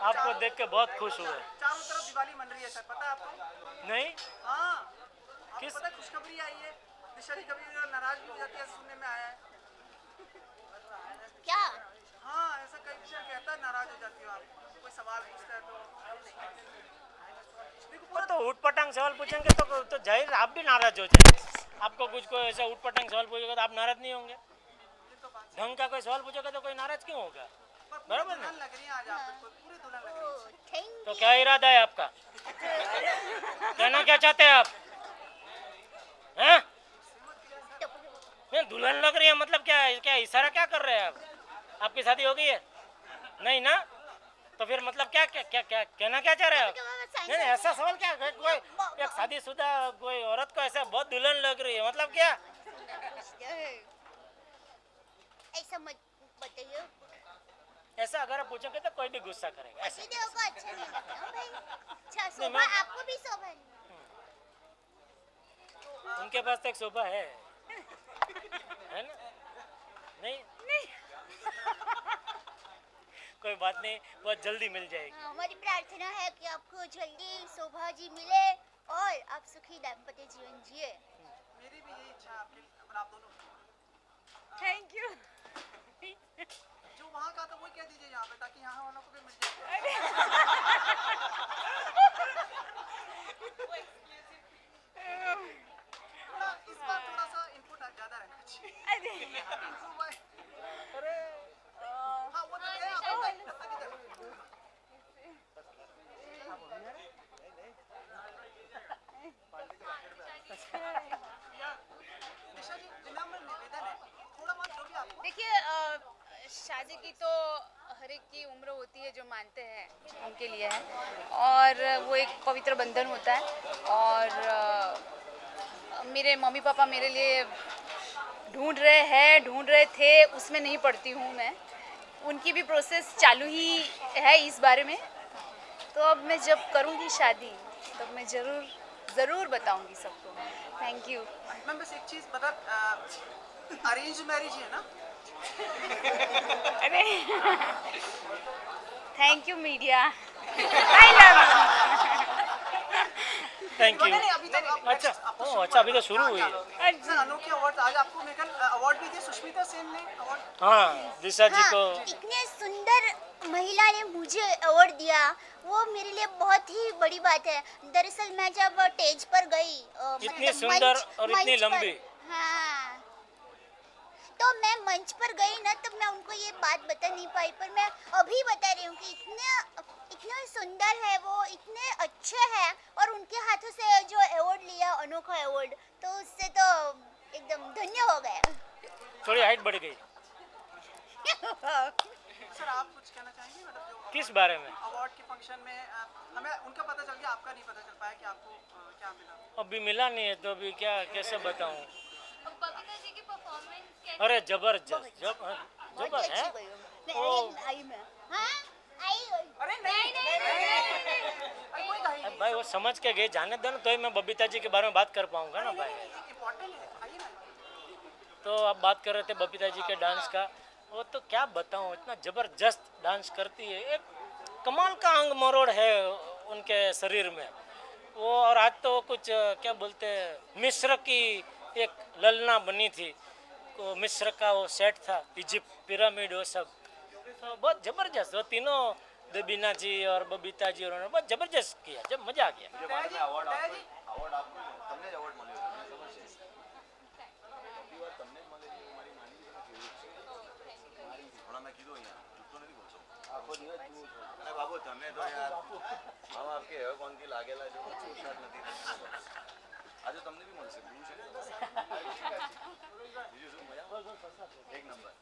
आपको देख के बहुत खुश हुए। चारों तरफ दिवाली मन रही है सर, पता है आपको? नहीं हाँ, आपको पता है खुशखबरी आई है, दिशा जी कभी नाराज भी हो जाती है, सुनने में आया है। क्या? हाँ, ऐसा कई विषय कहता है, नाराज हो जाती हो आप, कोई सवाल पूछता है तो। वो तो उठपटांग सवाल पूछेंगे तो जाहिर आप भी नाराज हो जाएंगे। आपको कुछ कोई ऐसा उठपटांग सवाल पूछेगा तो आप नाराज नहीं होंगे। ढंग का कोई सवाल पूछेगा तो कोई नाराज क्यों होगा? बराबर ना? लग रही है आज आप बिल्कुल पूरी दुल्हन लग रही है। तो क्या इरादा है आपका? कहना क्या चाहते हैं आप? हैं? नहीं, दुल्हन लग रही है मतलब क्या है? क्या इशारा क्या कर रहे हैं आप? आपकी शादी हो गई है? नहीं ना? तो फिर मतलब क्या क्या क्या क्या कहना क्या चाह रहे हैं आप? नहीं नहीं, ऐसा सवाल क्या? कोई एक शादीशुदा कोई औरत को ऐसा बहुत दुल्हन लग रही है मतलब क्या? ऐसा मत बताइए। ऐसा अगर आप पूछोगे तो कोई भी गुस्सा करेगा। ऐसा को अच्छा नहीं लगता भाई। अच्छा नहीं, शोभा, आपको भी शोभा नहीं। उनके पास तो एक शोभा है ना? नहीं कोई बात नहीं, बहुत जल्दी मिल जाएगी। हमारी प्रार्थना है कि आपको जल्दी शोभा जी मिले और आप सुखी दाम्पत्य जीवन जिए। मेरी भी यही इच्छा है आपके लिए, आप दोनों। Thank you. जो वहाँ का तो वही कह दीजिए यहाँ पे, ताकि यहाँ वालों को भी मिल जाए। इस बार थोड़ा सा इनपुट ज़्यादा रहना चाहिए। अरे हाँ, वो तो है आपको। देखिए शादी की तो हर एक की उम्र होती है, जो मानते हैं उनके लिए है, और वो एक पवित्र बंधन होता है। और मेरे मम्मी पापा मेरे लिए ढूंढ रहे थे, उसमें नहीं पड़ती हूँ मैं। उनकी भी प्रोसेस चालू ही है इस बारे में। तो अब मैं जब करूँगी शादी तब मैं ज़रूर बताऊँगी सबको। Thank you ma'am. बस एक चीज़ मतलब अरेंज मैरिज है ना? अरे thank you media, I love thank you. अभी तक अच्छा अच्छा, अभी तो शुरू हुई है। सर अनोखे अवार्ड, आज आपको मेकल अवार्ड भी दिए, सुष्मिता सेन ने अवार्ड। हाँ, दिशा जी को इतने सुंदर महिला ने मुझे अवार्ड दिया, वो मेरे लिए बहुत ही बड़ी बात है। दरअसल मैं जब स्टेज पर गई, इतनी सुंदर और इतनी लंबी, हाँ, तो मैं मंच पर गई ना, तब मैं उनको ये बात बता नहीं पाई, पर मैं अभी बता रही हूँ कि इतने सुंदर है वो, इतने अच्छे हैं, और उनके हाथों से जो अवार्ड लिया, अनोखा अवार्ड, तो उससे तो एकदम धन्य हो गया। थोड़ी हाइट बढ़ गई। सर आप कुछ कहना चाहेंगे, मतलब जो किस बारे में? अवार्ड के फंक्शन में हमें उनका पता चल गया, आपका नहीं पता चल पाया कि आपको क्या मिला? अभी मिला नहीं है तो अभी क्या कैसे बताऊं? बबीता जी की परफॉर्मेंस कैसी? अरे जबरदस्त, जबर है। अरे भाई वो समझ के गए, जाने दो ना, तो ही मैं बबीता जी के बारे में बात कर पाऊंगा ना भाई। तो आप बात कर रहे थे बबीता जी के डांस का, वो तो क्या बताऊं, इतना जबरदस्त डांस करती है, एक कमाल का अंग मरोड़ है उनके शरीर में वो। और आज तो कुछ क्या बोलते हैं, मिस्र की एक ललना बनी थी, वो मिस्र का वो सेट था, इजिप्ट पिरामिड, वो सब तो बहुत जबरदस्त। वो तीनों देबीना जी और बबीता जी, उन्होंने बहुत जबरदस्त किया, जब मजा आ गया। બાબુ તમે તો યાર મામા આપકે હવે કોણ કી લાગેલા જો છૂટછાટ નથી આજે તમને બી મળશે બ્લુ છે બીજું શું મજા એક નંબર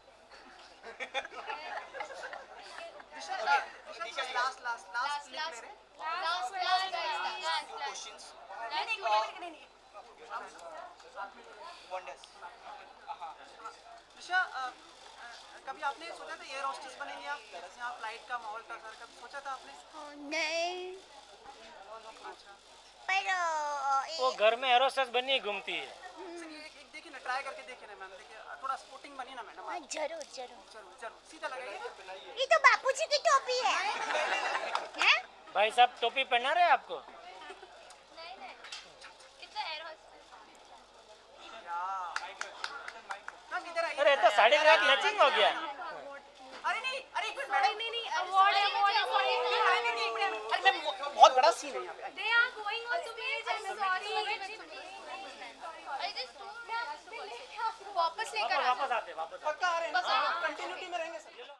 कभी आपने सोचा था एयर होस्टेस बनेंगे आप? यहाँ फ्लाइट का माहौल था सर, कभी सोचा था आपने? नहीं, पर वो घर में एयर होस्टेस बनी घूमती है। देखिए ना, ट्राई करके देखिए ना मैम, देखिए थोड़ा स्पोर्टिंग बनिए ना मैडम। हाँ, जरूर जरूर जरूर जरूर, सीधा लगाइए। ये तो बापूजी की टोपी है हैं? भाई साहब टोपी पहना रहे हैं आपको? मैम इधर आइए। अरे ये तो साड़ी के साथ मैचिंग हो गया। अरे नहीं, अरे एक मिनट मैडम। नहीं अवार्ड अरे मैम बहुत बड़ा सीन है यहाँ पे। They are going on stage, I am sorry. वापस लेकर वापस आते पक्का आ रहे हैं ना, कंटिन्यूटी में रहेंगे सर।